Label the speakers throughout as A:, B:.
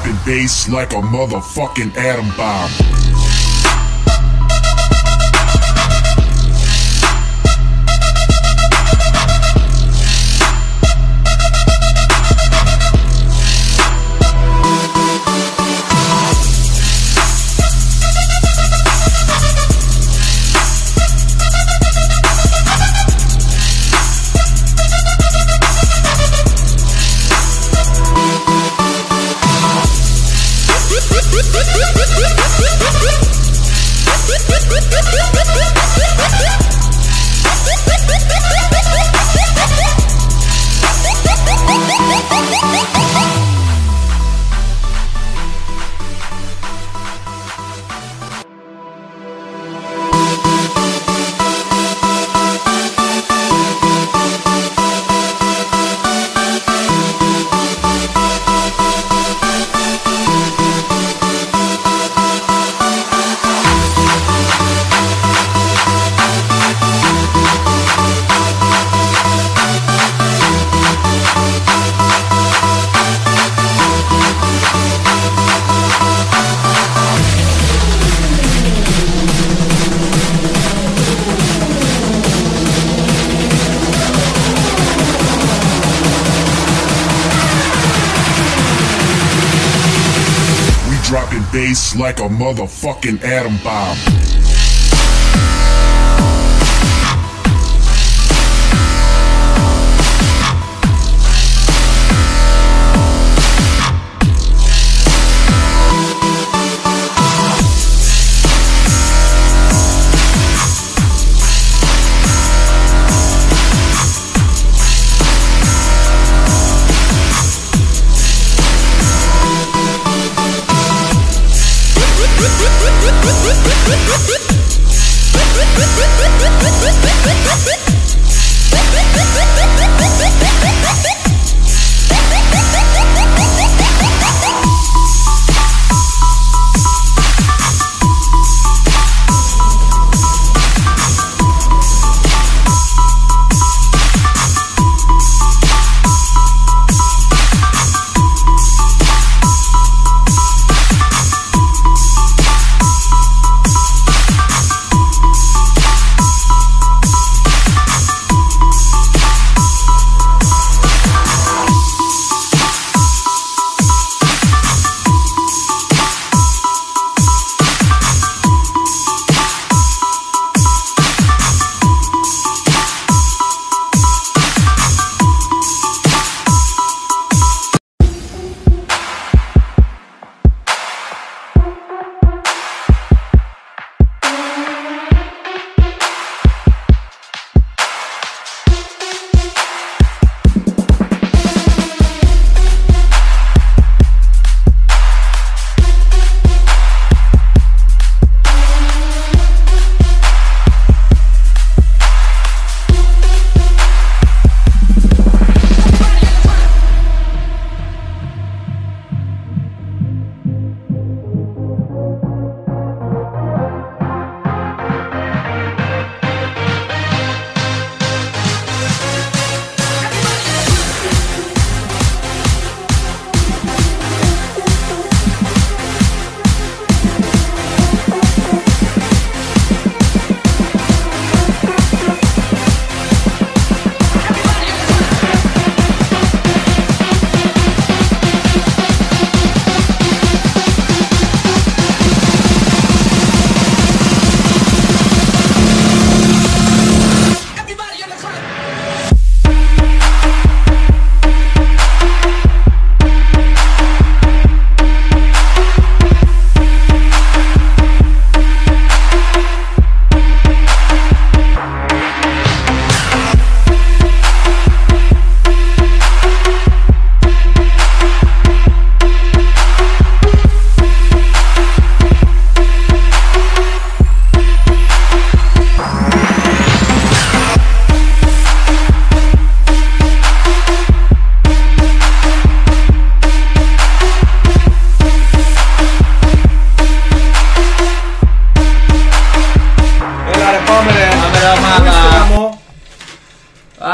A: dropping bass like a motherfucking atom bomb. Dropping bass like a motherfucking atom bomb.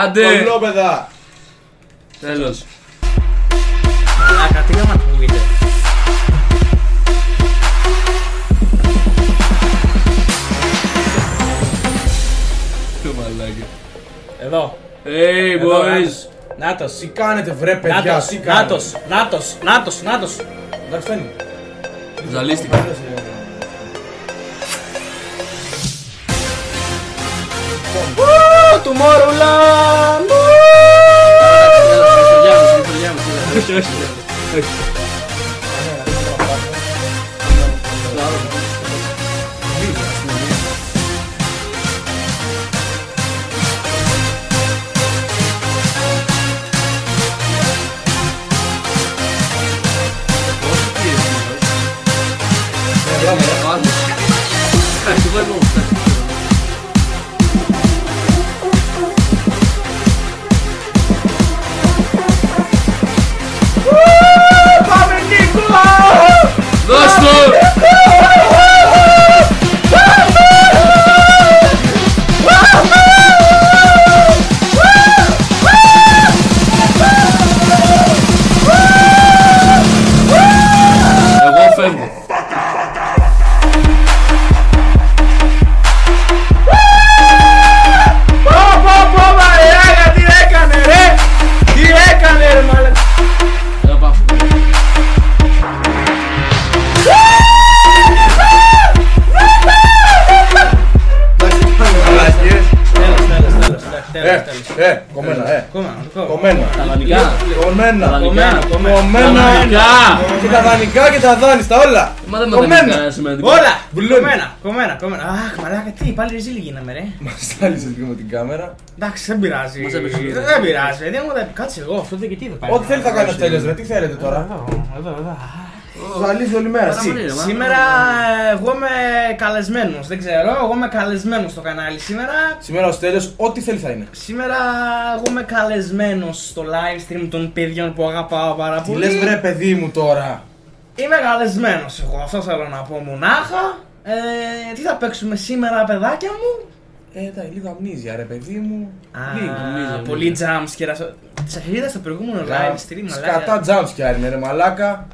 B: Άντε!
C: Κολλόπεδα!
B: Τέλος.
D: Μαλάκα, τι γάμα ακούγεται.
B: Εδώ.
C: Hey boys.
B: Νάτος.
D: Τι κάνετε βρε παιδιά, τι κάνετε?
B: Νάτος.
D: Εντάξει φτάνει.
C: Ζαλίστηκα.
B: Tomorrowland.
C: Όχι.
B: Πάμε Νίκο!
C: Δώσ' του! Εγώ φεύγω.
B: Τι έκανε ρε μαλάκα!
C: Έλα πάω.
D: Κομμένα,
B: Κομμένα.
C: Τα δανεικά.
D: κομμένα.
C: Δανεικά.
D: Και τα δανεικά και τα δάνειστα όλα.
C: Μα δεν με
D: Κομμένα.
C: δανεικά σημαντικό.
B: Όλα!
D: Βουλώνει.
B: Κομμένα. Αχ, μαλάκα, τι, πάλι ρεζίλι γίναμε ρε.
D: Μας στάλισε λίγο με την κάμερα.
B: Εντάξει, δεν πειράζει.
C: Μας έπαιξε γύρω.
B: Δεν πειράζει. Δεν μου τα κάτσε εγώ, αυτό δεν και τι δεν πάει.
D: Ό,τι θέλει θα κάνει ο Στέλιος ρε, τι θέλετε τώρα?
B: Εδώ.
D: Ζαλίζει όλη μέρα, εσύ.
B: Σήμερα εγώ είμαι καλεσμένος, δεν ξέρω, εγώ είμαι καλεσμένος στο κανάλι σήμερα.
D: Σήμερα ο Στέλιος ό,τι θέλει θα είναι.
B: Σήμερα εγώ είμαι καλεσμένος στο live stream των παιδιών που αγαπάω πάρα
D: Τι
B: πολύ.
D: λες βρε παιδί μου τώρα?
B: Είμαι καλεσμένος εγώ, αυτό θέλω να πω μονάχα. Τι θα παίξουμε σήμερα παιδάκια μου?
D: Λίγο αμνίζια ρε παιδί μου.
B: Α, πολύ jumpscare. Τις είδα στο προηγούμενο live stream,
D: Σκατά jumpscare είναι ρε μαλάκα.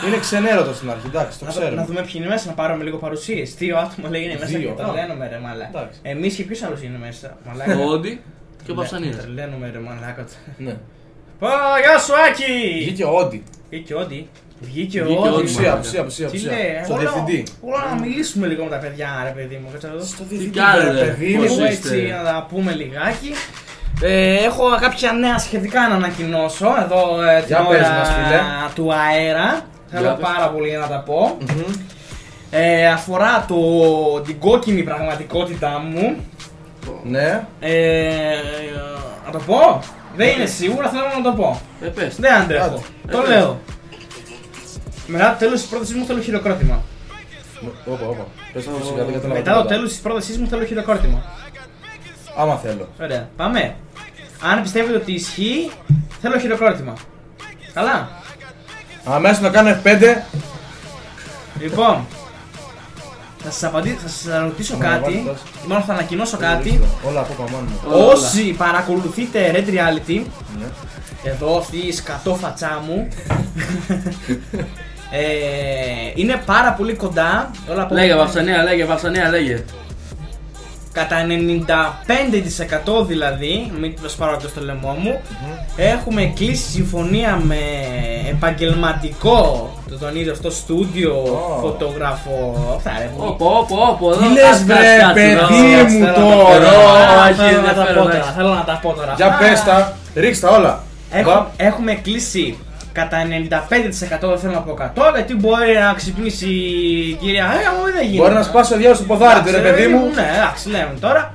D: Είναι ξενέρωτο στην αρχή, εντάξει, το
B: να
D: ξέρουμε.
B: δούμε ποιοι είναι μέσα, να πάρουμε λίγο παρουσίες. 2 άτομα λέει είναι μέσα
D: Δύο,
B: και τρελαίνουμε ρε μαλάκα.
D: Εντάξει.
B: Εμείς και ποιος άλλος είναι μέσα, μαλάκα.
C: Ο Όντι και ο Παυσανίας.
B: Τρελαίνουμε ρε μαλάκα.
D: Ναι.
B: Πω, γεια σου Άκη!
D: Βγήκε ο Όντι.
B: Βγήκε ο Όντι. Βγήκε ο
C: Βγήκε ο
B: Όντι.
C: Όντι.
D: Απουσία.
B: Τι λέει,
D: Στο διευθυντή.
B: όλα να μιλήσουμε λίγο με τα παιδιά ρε παιδί μου, κάτσε εδώ.
D: Στο
C: Τι
D: διευθυντή
C: κάνετε,
D: ρε παιδί μου.
C: πώς
B: Λίγο
C: είστε?
B: έτσι να τα πούμε λιγάκι. Έχω κάποια νέα σχετικά να ανακοινώσω εδώ την
D: Για πες
B: ώρα
D: μας, φίλε.
B: του αέρα. Θέλω
C: πες.
B: πάρα πολύ να τα πω. Αφορά την κόκκινη πραγματικότητά μου.
D: Ναι.
B: Να το πω. Δεν είναι σίγουρα, θέλω να το πω.
C: Πες.
B: Δεν αντέχω.
D: Άντε.
B: Το λέω. Μετά το τέλος της πρότασής μου θέλω χειροκρότημα.
D: Όπα. Πες το σιγά, δεν καταλαβαίνω
B: Μετά το
D: τίποτα.
B: τέλος της πρότασής μου θέλω χειροκρότημα.
D: Άμα θέλω.
B: Ωραία, πάμε. Αν πιστεύετε ότι ισχύει, θέλω χειροκρότημα. Καλά.
D: Αμέσως να κάνω F5.
B: Λοιπόν, θα σας ρωτήσω κάτι. Μάλλον θα ανακοινώσω κάτι.
D: Όλα από παμάνω.
B: Όσοι παρακολουθείτε Red Reality,
D: Ναι.
B: εδώ αυτή η σκατόφατσά μου, είναι πάρα πολύ κοντά. Όλα από
C: Λέγε Παυσανία, λέγε.
B: Κατά 95% δηλαδή, μην το σπάρω και στο λαιμό μου, έχουμε κλείσει συμφωνία με επαγγελματικό τον ίδιο αυτό στούντιο, φωτογράφο. Αυτά ρε.
C: Πω,
D: Τι λες βρε παιδί μου τώρα?
B: Θέλω να τα πω τώρα.
D: Για πες τα, ρίξ τα όλα.
B: Έχουμε κλείσει κατά 95%, δεν θέλω να πω 100, γιατί μπορεί να ξυπνήσει η κυρία μου, δεν γίνεται.
D: Μπορεί να σπάσει ο διάολος στο ποδάρι του ρε παιδί μου.
B: Ναι, εντάξει, λέμε τώρα.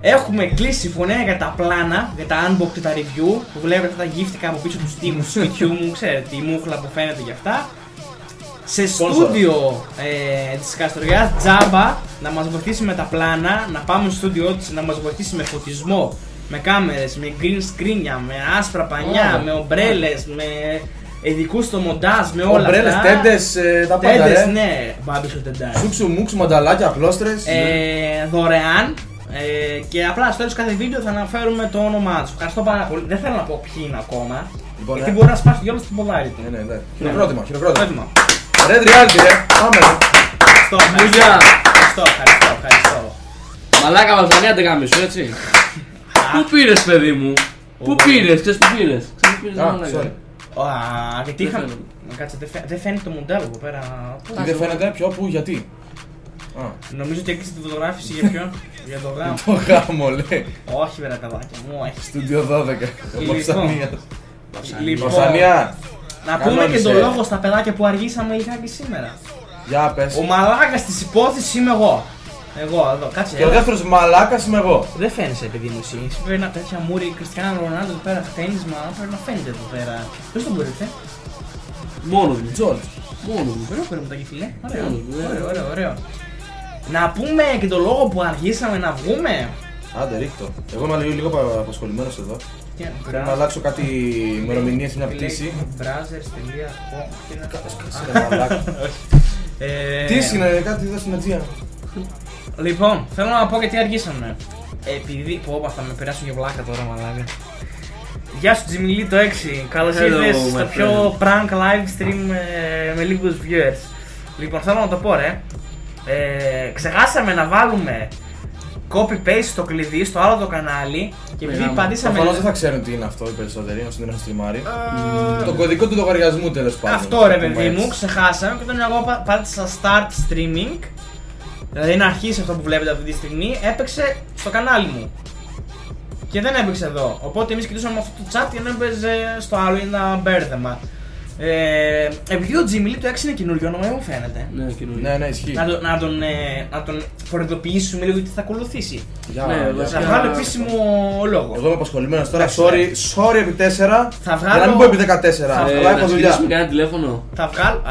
B: Έχουμε κλείσει συμφωνία για τα πλάνα, για τα unbox και τα review που βλέπετε αυτά τα γύφτηκα από πίσω του τοίχους του σπιτιού μου, ξέρετε, η μούχλα που φαίνεται γι' αυτά. Σε στούντιο της Καστοριάς τζάμπα να μας βοηθήσει με τα πλάνα, να πάμε στο στούντιό της να μας βοηθήσει με φωτισμό, με κάμερες, με green screenια, με άσπρα πανιά, με ομπρέλες, με ειδικούς στο μοντάζ, με όλα
D: Ομπρέλες,
B: αυτά.
D: τέντες, τα πάντα
B: Τέντες,
D: ρε.
B: ναι, μπάμπης ο τεντάς.
D: Σούξου, μουξου, μανταλάκια, απλώστρες.
B: Δωρεάν. Και απλά στο τέλος κάθε βίντεο θα αναφέρουμε το όνομά τους. Ευχαριστώ πάρα πολύ. Δεν θέλω να πω ποιοι είναι ακόμα.
D: Λοιπόν,
B: Γιατί μπορεί να σπάσει κιόλας στην ποδάρι του.
D: Ναι. Χειροκρότημα.
B: Έτοιμα.
D: Red Reality ρε, πάμε ρε.
B: Ευχαριστώ.
C: Μαλάκα Βαφσανία δεν γάμισου, έτσι. Πού πήρες, παιδί μου? Πού πήρες, ξέρεις που πήρες?
D: Sorry.
B: Γιατί είχαμε. Κάτσε, δεν φαίνεται το μοντέλο εδώ πέρα.
D: Τι δεν φαίνεται, ποιο, πού, γιατί?
B: Νομίζω ότι έκλεισε τη φωτογράφηση για ποιον? Για το γάμο.
D: Το γάμο λέει.
B: Όχι, βρε παιδάκια μου, όχι.
D: Στούντιο 12. Ο Βαφσανίας.
B: Λοιπόν,
D: Βαφσανία.
B: να πούμε και τον λόγο στα παιδάκια που αργήσαμε λιγάκι σήμερα.
D: Για πες.
B: Ο μαλάκας της υπόθεσης είμαι εγώ. Εγώ εδώ, κάτσε.
D: Και ο δεύτερος μαλάκας είμαι εγώ.
B: Δεν φαίνεσαι, παιδί μου, εσύ. Εσύ πρέπει να τέτοια μούρη Κριστιανό Ρονάλντο εδώ πέρα, χτένισμα, πρέπει να φαίνεται εδώ πέρα. Ποιος τον μπορείτε?
C: Μόνο μου.
D: Τζόρτζ.
C: Μόνο μου.
B: Ωραίο περίπου φίλε.
C: Ωραίο.
B: Ωραίο. Να πούμε και τον λόγο που αργήσαμε να βγούμε.
D: Άντε, ρίχτω. Εγώ είμαι λίγο απασχολημένος εδώ. Πρέπει να
B: Browsers.
D: αλλάξω κάτι ημερομηνίες σε μια πτήση.
B: Browsers.com.
D: Τι είναι, κάτι εδώ στην Ατζία.
B: Λοιπόν, θέλω να πω γιατί αργήσαμε. Επειδή. Πω, θα με περάσουν για βλάκα τώρα, μαλάκα. Γεια σου, Τζιμιλί το 6. Καλώς
C: Hello,
B: ήρθες
C: my
B: στο
C: friend.
B: πιο prank live stream με λίγους viewers. Λοιπόν, θέλω να το πω, ρε. Ξεχάσαμε να βάλουμε copy-paste στο κλειδί στο άλλο το κανάλι και επειδή
C: Μεγάλο.
B: πατήσαμε.
D: Προφανώς δεν θα ξέρουν τι είναι αυτό οι περισσότεροι, όσο δεν έχουν στριμάρει. Το κωδικό του λογαριασμού τέλος πάντων.
B: Αυτό ρε παιδί
D: Έτσι.
B: μου, ξεχάσαμε και όταν εγώ πάτησα start streaming, δηλαδή να αρχίσει αυτό που βλέπετε αυτή τη στιγμή, έπαιξε στο κανάλι μου. Και δεν έπαιξε εδώ. Οπότε εμείς κοιτούσαμε αυτό το chat και δεν έπαιζε στο άλλο, είναι ένα μπέρδεμα. Επειδή ο Jimmy Lee το 6 είναι καινούριο όνομα, μου φαίνεται.
C: Ναι, καινούριο.
D: Ναι, ισχύει.
B: Να τον προειδοποιήσουμε λίγο γιατί θα ακολουθήσει.
D: Για,
C: Ναι,
D: για.
C: βασικά.
B: Θα βγάλω επίσημο λόγο.
D: Εγώ είμαι απασχολημένος τώρα.
B: Εντάξει,
D: Sorry επί 4.
B: Θα
D: Για να μην
B: βγάλω.
D: πω επί 14. Αλλά
C: Να
D: έχω
C: σου
D: δουλειά.
C: κλείσουμε κανένα τηλέφωνο.
B: Θα βγάλω.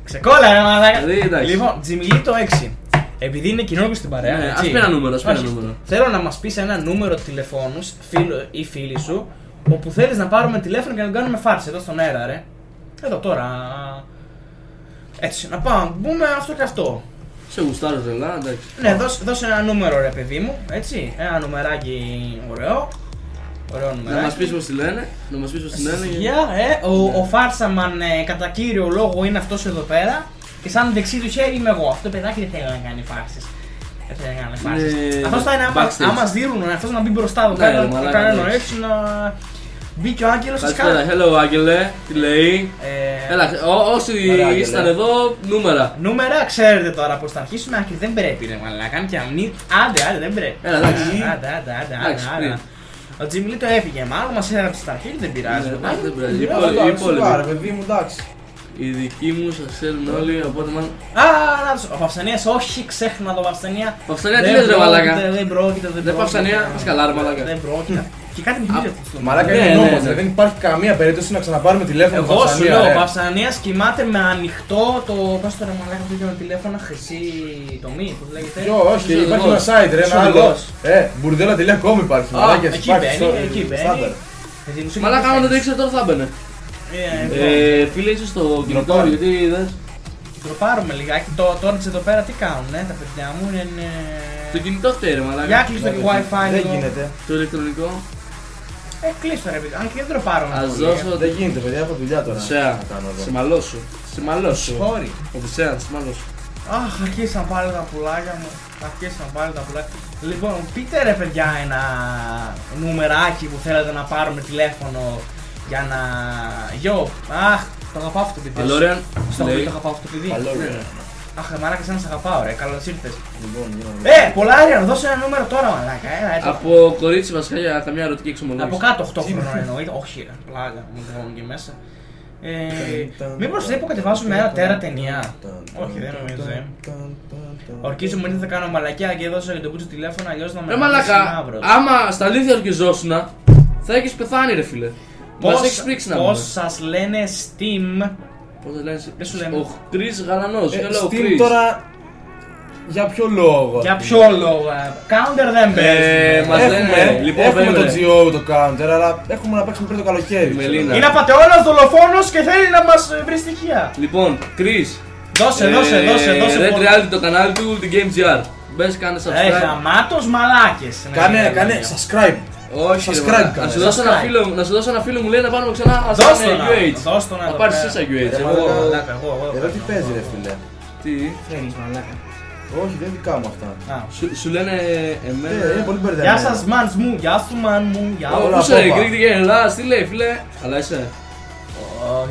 B: Ξεκόλα, ρε μαλάκα.
C: Εντάξει.
B: Λοιπόν, Jimmy Lee το 6. Επειδή είναι κοινό στην παρέα.
C: Ναι,
B: έτσι.
C: ας πει ένα νούμερο, ας πει ένα
B: Όχι.
C: νούμερο.
B: Θέλω να μας πεις ένα νούμερο τηλεφώνου, φίλο ή φίλη σου, όπου θέλεις να πάρουμε τηλέφωνο και να τον κάνουμε φάρση εδώ στον αέρα, ρε. Εδώ τώρα. Έτσι, να πάμε, μπούμε αυτό και αυτό.
C: Σε γουστάρω τρελά, εντάξει.
B: Ναι, δώσε ένα νούμερο, ρε παιδί μου, έτσι. Ένα νουμεράκι ωραίο. Ωραίο
C: Να
B: νουμεράκι.
C: μας πεις πως τη λένε. Να μας πεις πως τη λένε.
B: Γεια, ο Φάρσαμαν κατά κύριο λόγο είναι αυτός εδώ πέρα και σαν δεξί του χέρι είμαι εγώ. Αυτό το παιδάκι δεν θέλει να κάνει φάρσες. Δεν θέλει να κάνει φάρσες.
C: Ναι,
B: Αυτός θα είναι
C: backstage.
B: άμα δίνουν, αυτός να μπει μπροστά εδώ
C: Ναι,
B: πέρα,
C: ρε,
B: να
C: μαλάκα,
B: κάνει ένα
C: εντάξει.
B: έτσι να... Μπήκε ο Άγγελος της
C: Καλησπέρα, hello Άγγελε, τι λέει. Έλα, όσοι
D: Ωραία, Άγγελε.
C: ήσταν εδώ, νούμερα.
B: Νούμερα ξέρετε τώρα πως θα αρχίσουμε, αν και δεν πρέπει ρε μαλάκα, και αν μην... Άντε, δεν πρέπει.
C: Έλα, εντάξει. Εντάξει,
B: Άντε.
C: πριν.
B: Ο Τζιμ Λί το έφυγε μάλλον, μας έγραψε στα αρχή, δεν πειράζει.
C: Ναι, εντάξει, δεν πειράζει.
B: Λοιπόν,
C: Οι υπόλοιποι.
D: Σοβαρά, παιδί μου, εντάξει.
C: Οι δικοί μου σας ξέρουν όλοι, οπότε μάλλον.
B: να τους, ο Παυσανίας, όχι ξέχνα το Παυσανία.
C: Παυσανία, τι λες ρε μαλάκα.
B: Δεν πρόκειται,
C: Δεν Παυσανία, ας καλά, ρε μαλάκα.
B: Δεν πρόκειται. Και κάτι μου πήρε αυτό.
D: Μαλάκα
C: Ναι,
D: είναι
C: ναι,
D: νόμος,
C: ναι.
D: δεν υπάρχει καμία περίπτωση να ξαναπάρουμε τηλέφωνο.
B: Εγώ σου
D: Παυσανία,
B: λέω,
D: ρε.
B: ο Παυσανίας κοιμάται με ανοιχτό το. Πώς το ρε μαλάκα που είχε με τηλέφωνα, χρυσή τομή, πώς λέγεται.
D: Ποιο, όχι,
C: Σου
D: υπάρχει ένα
C: οδηγός.
D: site, ρε, ένα
B: Σου
D: άλλο.
B: οδηγός.
D: Μπουρδέλα.com υπάρχει. μαλάκες,
B: εκεί
D: υπάρχει,
B: μπαίνει,
D: στο-
B: εκεί μπαίνει.
D: στάνταρ.
C: Μαλάκα, άμα δεν το ήξερα τώρα θα έμπαινε. Φίλε, είσαι στο κινητό,
D: Ντροπάρω.
C: γιατί είδες.
B: Τροπάρουμε λιγάκι. Τώρα εδώ πέρα τι κάνουν, τα παιδιά μου είναι.
C: Το κινητό φταίει ρε μαλάκα.
B: Για κλείστο και WiFi.
D: Δεν
B: λίγο.
D: γίνεται.
C: Το ηλεκτρονικό.
B: Κλείστο ρε παιδιά, αν και δεν τροπάρουμε.
C: Ας
B: πολύ,
C: δώσω.
D: Δεν γίνεται, παιδιά, έχω δουλειά τώρα.
C: Οδυσσέα.
D: να κάνω εδώ.
C: Σε μαλώσου. Σε μαλώσου.
B: Sorry.
C: Οδυσσέα, σε μαλώσου.
B: Αχ, αρχίσαν πάλι τα πουλάκια μου. Αρχίσαν πάλι τα πουλάκια. Λοιπόν, πείτε ρε παιδιά ένα νουμεράκι που θέλετε να πάρουμε τηλέφωνο για να. Γιο, αχ, το αγαπάω αυτό το παιδί.
C: Αλόριαν,
B: Στο
C: λέει.
B: παιδί το αγαπάω αυτό το παιδί.
D: Καλό, ρε.
B: Αχ, μαλάκα, σαν να σε αγαπάω, ρε. Καλώς ήρθες.
D: Λοιπόν, γίνομαι.
B: Πολάρια, δώσε ένα νούμερο τώρα, μαλάκα. Έλα, έτσι.
C: Από κορίτσι βασικά για καμιά ερωτική εξομολόγηση.
B: Από κάτω 8 χρονών εννοείται. Όχι, ρε, πλάκα, μου βγάλουν και μέσα. Μήπως δεν υποκατεβάσουμε ένα τέρα ταινία. Όχι, δεν νομίζω. Ορκίζομαι ότι θα κάνω μαλακιά και έδωσα για το κούτσο τηλέφωνο, αλλιώς να με
C: Ρε
B: ρωτήσει
C: μαλάκα,
B: μαύρος.
C: άμα στα αλήθεια ορκιζόσουνα, θα έχεις πεθάνει ρε φίλε. Μας έχεις πρίξει να
B: Πώς
C: πούμε.
B: σας λένε Steam.
C: Πώς θα λένε,
B: Δεν σου λέμε.
C: ο Κρίς Γαλανός, hello
D: Steam
C: Chris.
D: τώρα. Για ποιο λόγο.
B: Για ποιο λόγο, counter δεν παίζει.
C: μας λένε, λοιπόν,
D: έχουμε το
C: περίμενε.
D: GO το counter, αλλά έχουμε να παίξουμε πριν το καλοκαίρι.
C: Μελίνα.
B: Είναι απατεώνας δολοφόνος και θέλει να μας βρει στοιχεία.
C: Λοιπόν, Chris.
B: Δώσε.
C: Red
B: πόνο.
C: Reality το κανάλι του, The Game GR. Μπες, κάνε subscribe.
B: Γαμάτος μαλάκες.
D: Κάνε subscribe.
C: Όχι, ρε,
D: subscribe
C: μαλάκα.
D: κάνε.
C: Να σου δώσω ένα φίλο μου λέει να πάρουμε ξανά
B: Δώσ'
C: σαν
B: το να,
C: UH.
B: δώσ' το να
C: Να
B: το
C: πάρεις
B: πέρα.
C: εσύ σαν UH.
D: Ρε,
C: Εγώ.
D: μαλάκα.
B: Μαλάκα, εγώ.
D: Εδώ τι παίζει, ρε φίλε.
C: Τι.
B: Θέλεις μαλάκα.
D: Όχι, δεν δικά μου αυτά.
C: Σου λένε εμένα.
D: Είναι πολύ μπερδεμένο.
B: Γεια σας μάνς μου, γεια σου μάν μου, γεια σου.
D: Όλα
C: Πού είσαι,
D: απόπα.
C: Greek Digger Ελλάς, τι λέει φίλε. Αλλά είσαι.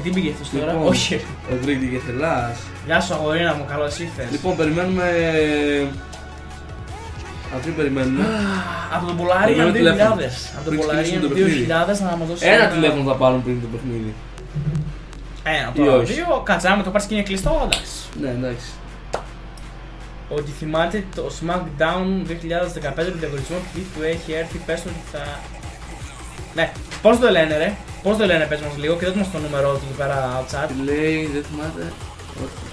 B: Τι πήγε αυτός τώρα,
C: Λοιπόν,
B: όχι.
C: Ο Greek Digger Ελλάς.
B: Γεια σου αγορίνα μου, καλώς ήρθες.
C: Λοιπόν, περιμένουμε. Αυτοί περιμένουμε.
B: Από τον Πολάριαν
C: Περιμένουμε
B: 2000.
C: τηλέφωνο.
B: Από τον
C: Πριν
B: Πολάριαν
C: ξεκινήσουμε το παιχνίδι.
B: 2000 να μας δώσει
C: Ένα τηλέφωνο θα πάρουν πριν το παιχνίδι.
B: Ένα,
C: Ή
B: τώρα
C: όχι.
B: δύο, κάτσε άμα το πάρεις και είναι κλειστό, εντάξει.
C: Ναι, εντάξει.
B: Ότι θυμάται το SmackDown 2015 τον διαγωνισμό που έχει έρθει, πες το ότι θα... Ναι, πώς το λένε ρε, πώς το λένε πες μας λίγο και δώτε μας το νούμερο του εκεί πέρα chat.
C: Τι λέει, δεν θυμάται. Όχι.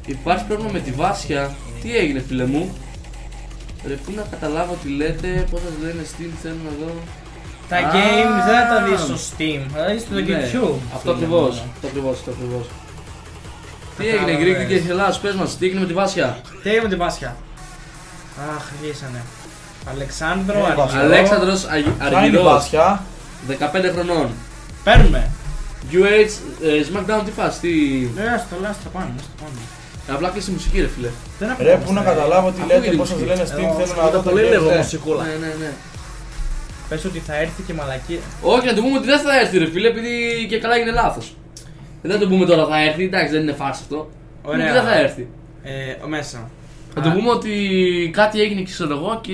C: Υπάρχει πρόβλημα με τη Βάσια. Τι έγινε φίλε μου. Ρε πού να καταλάβω τι λέτε, πώς θα λένε Steam, θέλω να δω.
B: Τα games δεν θα τα δεις στο Steam, θα τα δεις στο
C: Ναι,
B: YouTube.
C: Αυτό ακριβώς, αυτό ακριβώς. Τι έγινε Greek και Ελλάς, πες μας, τι έγινε με τη Βάσια.
B: Τι έγινε με την Βάσια. Αχ, γύρισανε. Αλεξάνδρο,
D: Βάσια.
B: Αργυρό.
C: Αλέξανδρος
D: Κάνει τη
C: Αργυρός,
D: Βάσια.
C: 15 χρονών.
B: Παίρνουμε.
C: UH, SmackDown, τι φας, τι...
B: Λάστα πάνω, λάστα πάνω.
C: Απλά κλείσει μουσική ρε φίλε.
B: Δεν
D: Ρε, πού να καταλάβω τι
C: Ακούγεται
D: λέτε, πώς σας λένε Steam, θέλω να δω το
B: πολύ λίγο
D: gameplay.
B: μουσικούλα.
C: Ναι.
B: Πες ότι θα έρθει και μαλακή.
C: Όχι, να του πούμε ότι δεν θα έρθει ρε φίλε, επειδή και καλά έγινε λάθος. Δεν το πούμε τώρα θα έρθει, εντάξει δεν είναι φάρσα αυτό.
B: Ωραία.
C: Ότι δεν θα έρθει.
B: Μέσα.
C: Να του πούμε ότι κάτι έγινε και ξέρω εγώ και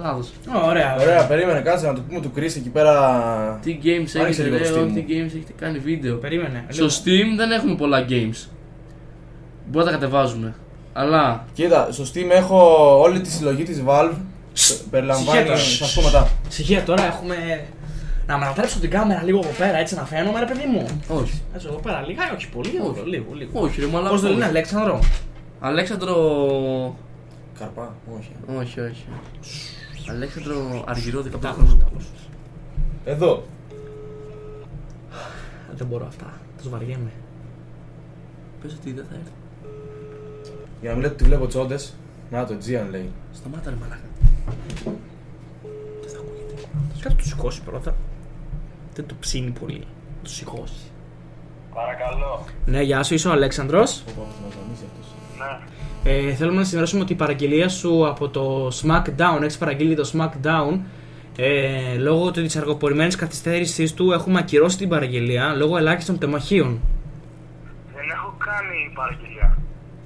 C: λάθος.
B: Ωραία,
D: Ωραία, περίμενε, κάτσε να του πούμε του Chris εκεί πέρα.
C: Τι games
D: Άνοιξε
C: έχετε,
D: λίγο το
C: ρε,
D: Steam
C: τι
D: μου.
C: games έχετε κάνει βίντεο.
B: Περίμενε.
C: Στο Steam δεν έχουμε πολλά games. Μπορούμε να τα κατεβάζουμε. Αλλά
D: Κοίτα, στο Steam έχω όλη τη συλλογή της Valve. Περιλαμβάνει,
B: Συγχέτω.
D: θα σου πω μετά.
B: Συγχεία τώρα έχουμε. Να μετατρέψω την κάμερα λίγο εδώ πέρα έτσι να φαίνομαι ρε παιδί μου.
C: όχι.
B: Έτσι εδώ πέρα λίγα, όχι πολύ,
C: Όχι.
B: λίγο.
C: Όχι ρε μαλάκα.
B: Πώς το λένε,
C: όχι.
B: Αλέξανδρο.
C: Αλέξανδρο.
D: Καρπά, όχι.
C: Όχι. Αλέξανδρο Αργυρό 15 χρονών.
D: Εδώ.
B: Δεν μπορώ αυτά. Τους βαριέμαι.
C: Πες ότι δεν θα έρθει.
D: Για να μην λέτε ότι βλέπω τσόντες. Να το, Gian λέει.
C: Σταμάτα ρε μαλάκα.
B: Κάτω το σηκώσει πρώτα. Δεν το ψήνει πολύ. Το σηκώσει.
E: Παρακαλώ.
B: Ναι, γεια σου, είσαι ο Αλέξανδρος.
D: Πω, θα μας δαμίσει αυτός.
E: Ναι.
B: Θέλουμε να σημειώσουμε ότι η παραγγελία σου από το SmackDown, έχεις παραγγείλει το SmackDown. Λόγω της αργοπορημένης καθυστέρησης του έχουμε ακυρώσει την παραγγελία λόγω ελάχιστων τεμαχίων.
E: Δεν έχω κάνει παραγγελία.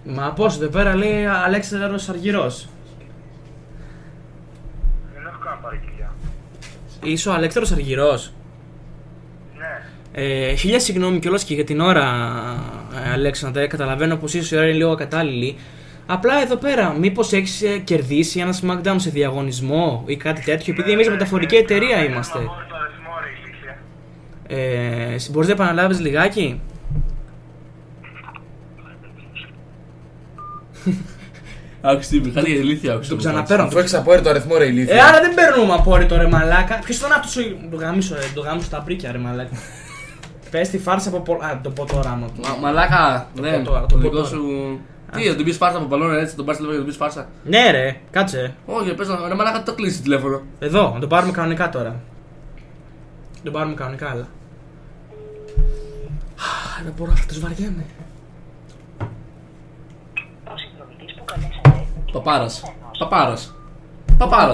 B: Μα πώς, εδώ πέρα λέει Αλέξανδρος Αργυρός.
E: Δεν έχω κάνει παραγγελία.
B: Είσαι ο Αλέξανδρος Αργυρός.
E: Ναι.
B: Χίλια συγγνώμη κιόλας και για την ώρα, Αλέξανδρε. Καταλαβαίνω πως ίσως η ώρα είναι λίγο ακατάλληλη. Απλά εδώ πέρα, μήπως έχεις κερδίσει ένα SmackDown σε διαγωνισμό ή κάτι τέτοιο, επειδή εμείς μεταφορική εταιρεία είμαστε.
E: Να πάρω το αριθμό ρε ηλίθεια.
B: Μπορείς να επαναλάβεις λιγάκι.
C: Άκουσε τη Μιχάλη για ηλίθεια, άκουσε.
B: Το ξαναπαίρνω.
D: Αφού έχεις απόρριτο αριθμό ρε ηλίθεια.
B: Άρα δεν παίρνουμε απόρριτο ρε μαλάκα. Ποιος ήταν αυτός το γάμισο τα πρίκια ρε μαλάκα. Πες τη φάρσα από πολλά. Α, το πω τώρα άμα το.
C: Μαλάκα, δεν.
B: το
C: Το
B: πω
C: δικό
B: τώρα.
C: σου. Τι, θα τον πεις φάρσα από παλώνε έτσι, τον πάρεις τηλέφωνο και τον πεις φάρσα.
B: Ναι ρε, κάτσε.
C: Όχι, πες να ρε μαλάκα το κλείσει τηλέφωνο.
B: Εδώ, να το πάρουμε κανονικά τώρα. Να το πάρουμε κανονικά, αλλά. Δεν μπορώ να τους βαριέμαι.
C: Παπάρας.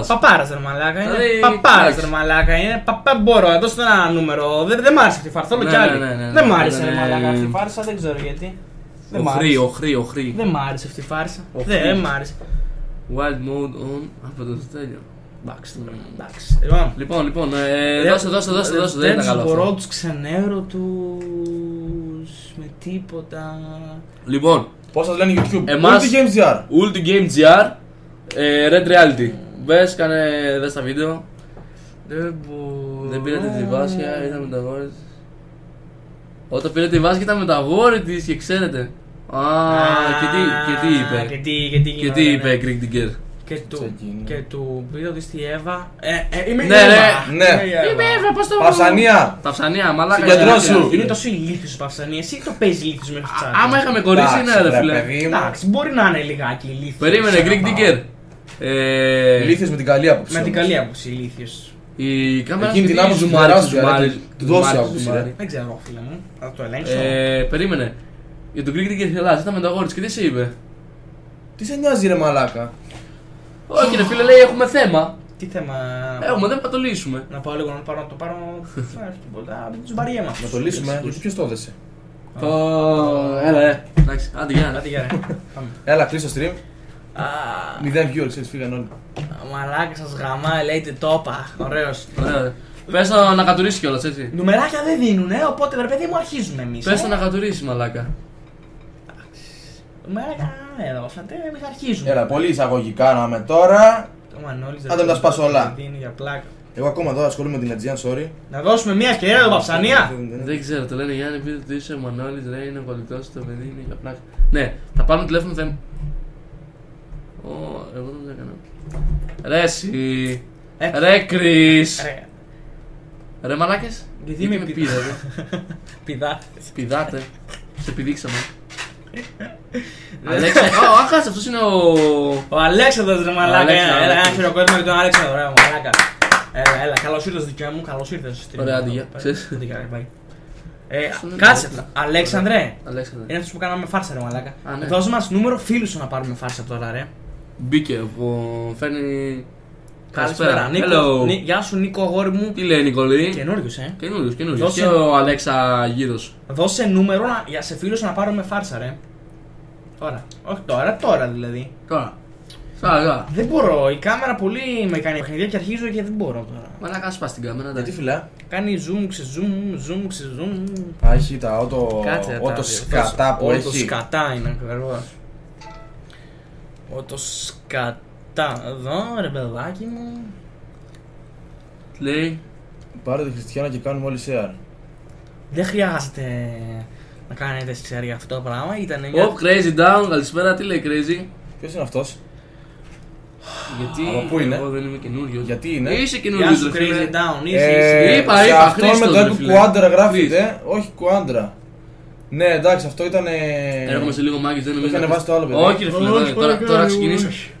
B: Παπάρας ρε μαλάκα είναι.
C: Δηλαδή,
B: Παπάρας
C: εντάξει.
B: ρε μαλάκα είναι. Μπορώ, να δώσω ένα νούμερο. Δεν μ' άρεσε αυτή η φάρσα, θέλω
C: Ναι,
B: κι άλλη.
C: ναι.
B: Δεν μ' άρεσε ρε
C: Ναι.
B: μαλάκα αυτή η φάρσα, δεν ξέρω γιατί. Δεν μ'
C: Οχρή,
B: άρεσε.
C: οχρή.
B: Δεν μ' άρεσε αυτή η φάρσα.
C: Οχρή.
B: Δεν μ' άρεσε.
C: Wild mode on. Από το τέλειο.
B: Εντάξει.
C: Λοιπόν, δώσε, δεν ήταν καλό
B: Δεν μπορώ
C: αυτό.
B: τους ξενέρωτους με τίποτα.
C: Λοιπόν,
D: Πώς σας λένε YouTube.
C: Εμάς-
D: Ulti Games GR.
C: Ulti Game GR, Red Reality. Μπες, δες τα βίντεο.
B: Δεν μπορώ.
C: Δεν πήρατε τη Βάσια, ήταν με το αγόρι της. Όταν πήρε τη Βάσια ήταν με το αγόρι της και ξέρετε. Και τι είπε. Και τι είπε Greek Digger.
B: Και του πήρε ότι στη Εύα. Είμαι η
C: Ναι,
B: Εύα.
D: ναι.
B: Είμαι η Εύα, πώς το.
D: Παυσανία.
C: Παυσανία, μαλάκα.
D: Συγκεντρώσου.
B: Είναι τόσο ηλίθιος ο Παυσανία. Εσύ το παίζει ηλίθιος μέχρι τσάτι.
C: Άμα είχαμε κορίτσι, ναι, ρε φίλε.
D: παιδί μου.
B: Εντάξει, μπορεί να είναι λιγάκι ηλίθιος.
C: Περίμενε, Greek Digger.
D: Ηλίθιος με την καλή άποψη.
B: Με την
D: όμως.
B: καλή άποψη ηλίθιος.
C: Η κάμερα
D: Εκείνη την άποψη του τεράστιου, του δώσει άποψη.
B: Δεν ξέρω, φίλε μου. Θα το ελέγξω.
C: Περίμενε. Για τον Greek Digger Hellas ήταν με το αγόρι της και τι σε είπε?
D: Τι σε νοιάζει ρε μαλάκα?
C: Όχι, ρε φίλε, λέει έχουμε θέμα.
B: Τι θέμα.
C: Έχουμε, δεν θα το λύσουμε.
B: Να πάω λίγο να το πάρω. Δεν του βαριέμαι.
D: Να το λύσουμε, γιατί ποιος το έδεσε?
C: Έλα, εντάξει, άντε γεια.
D: Έλα, κλείσω stream. 0 viewers, έτσι φύγαν όλοι.
B: Μαλάκα σας γαμάει, λέει το είπα. Ωραίος.
C: Πες το να κατουρίσει κιόλας, έτσι.
B: Νουμεράκια δεν δίνουνε, οπότε ρε παιδί μου αρχίζουμε εμείς.
C: Πες το να κατουρίσει, μαλάκα.
B: Νουμεράκια δεν δώσατε, εμείς αρχίζουμε.
D: Έλα, πολύ εισαγωγικά να είμαι τώρα.
B: Αν
D: δεν τα σπάσω όλα.
B: Για πλάκα.
D: Εγώ ακόμα εδώ ασχολούμαι με την Aegean, sorry.
B: Να δώσουμε μια ευκαιρία εδώ Παυσανία.
C: Δεν ξέρω, το λένε Γιάννη, πείτε ότι είσαι ο Μανώλης, ρε, είναι ο κολλητός, το παιδί είναι για πλάκα. Ναι, θα πάρουμε τηλέφωνο, δεν. Εγώ δεν το έκανα. Ρε εσύ. Ρε Κρίς. Ρε μαλάκες.
B: Γιατί με
C: πήδατε? Πηδάτε. Σε πηδήξαμε. Αλέξανδρος. Αχάς, αυτός είναι
B: ο Αλέξανδρος ρε μαλάκα. Έλα, ένα χειροκρότημα για τον Αλέξανδρο, ρε μαλάκα. Έλα, καλώς ήρθες δικιά μου, καλώς ήρθες.
C: Ωραία, αντίγεια.
B: Κάτσε, Αλέξανδρε. Είναι αυτός που κάναμε φάρσα ρε μαλάκα. Δώσε μας νούμερο φίλου σου να πάρουμε φάρσα τώρα ρε.
C: Μπήκε, που φέρνει.
B: Καλησπέρα, Νίκο. Γεια σου, Νίκο, αγόρι μου.
C: Τι λέει, Νικολή?
B: Καινούριος,
C: Καινούριος. Και ο Αλέξα γύρος.
B: Δώσε νούμερο για σε φίλους να πάρουμε φάρσα, ρε. Τώρα. Όχι τώρα δηλαδή.
C: Τώρα.
B: Δεν μπορώ. Η κάμερα πολύ με κάνει παιχνιδιά και αρχίζω και δεν μπορώ τώρα.
C: Μαλάκα, σπάς την κάμερα.
D: Γιατί φιλά?
B: Κάνει zoom, zoom.
D: Έχει τα ότο σκατά που έχει.
B: Ότο σκατά είναι ακριβώς. Ότο σκατά. Εδώ ρε παιδάκι μου.
C: Λέει.
D: Πάρε τη Χριστιανά και κάνουμε όλοι share.
B: Δεν χρειάζεται να κάνετε share για αυτό το πράγμα.
C: Crazy down, καλησπέρα, τι λέει Crazy?
D: Ποιος είναι αυτός?
C: Γιατί
D: από πού είναι?
C: Εγώ δεν είμαι καινούριος.
D: Γιατί είναι?
C: Είσαι καινούριος ρε φίλε.
B: Crazy down, είσαι.
C: Είπα,
D: αυτό με το Epic Quadra γράφεται, όχι Quadra. Ναι, εντάξει, αυτό ήταν.
C: Έρχομαι σε λίγο μάγκες, δεν νομίζω.
D: Είχαν βάσει το άλλο παιδί.
C: Όχι, ρε φίλε,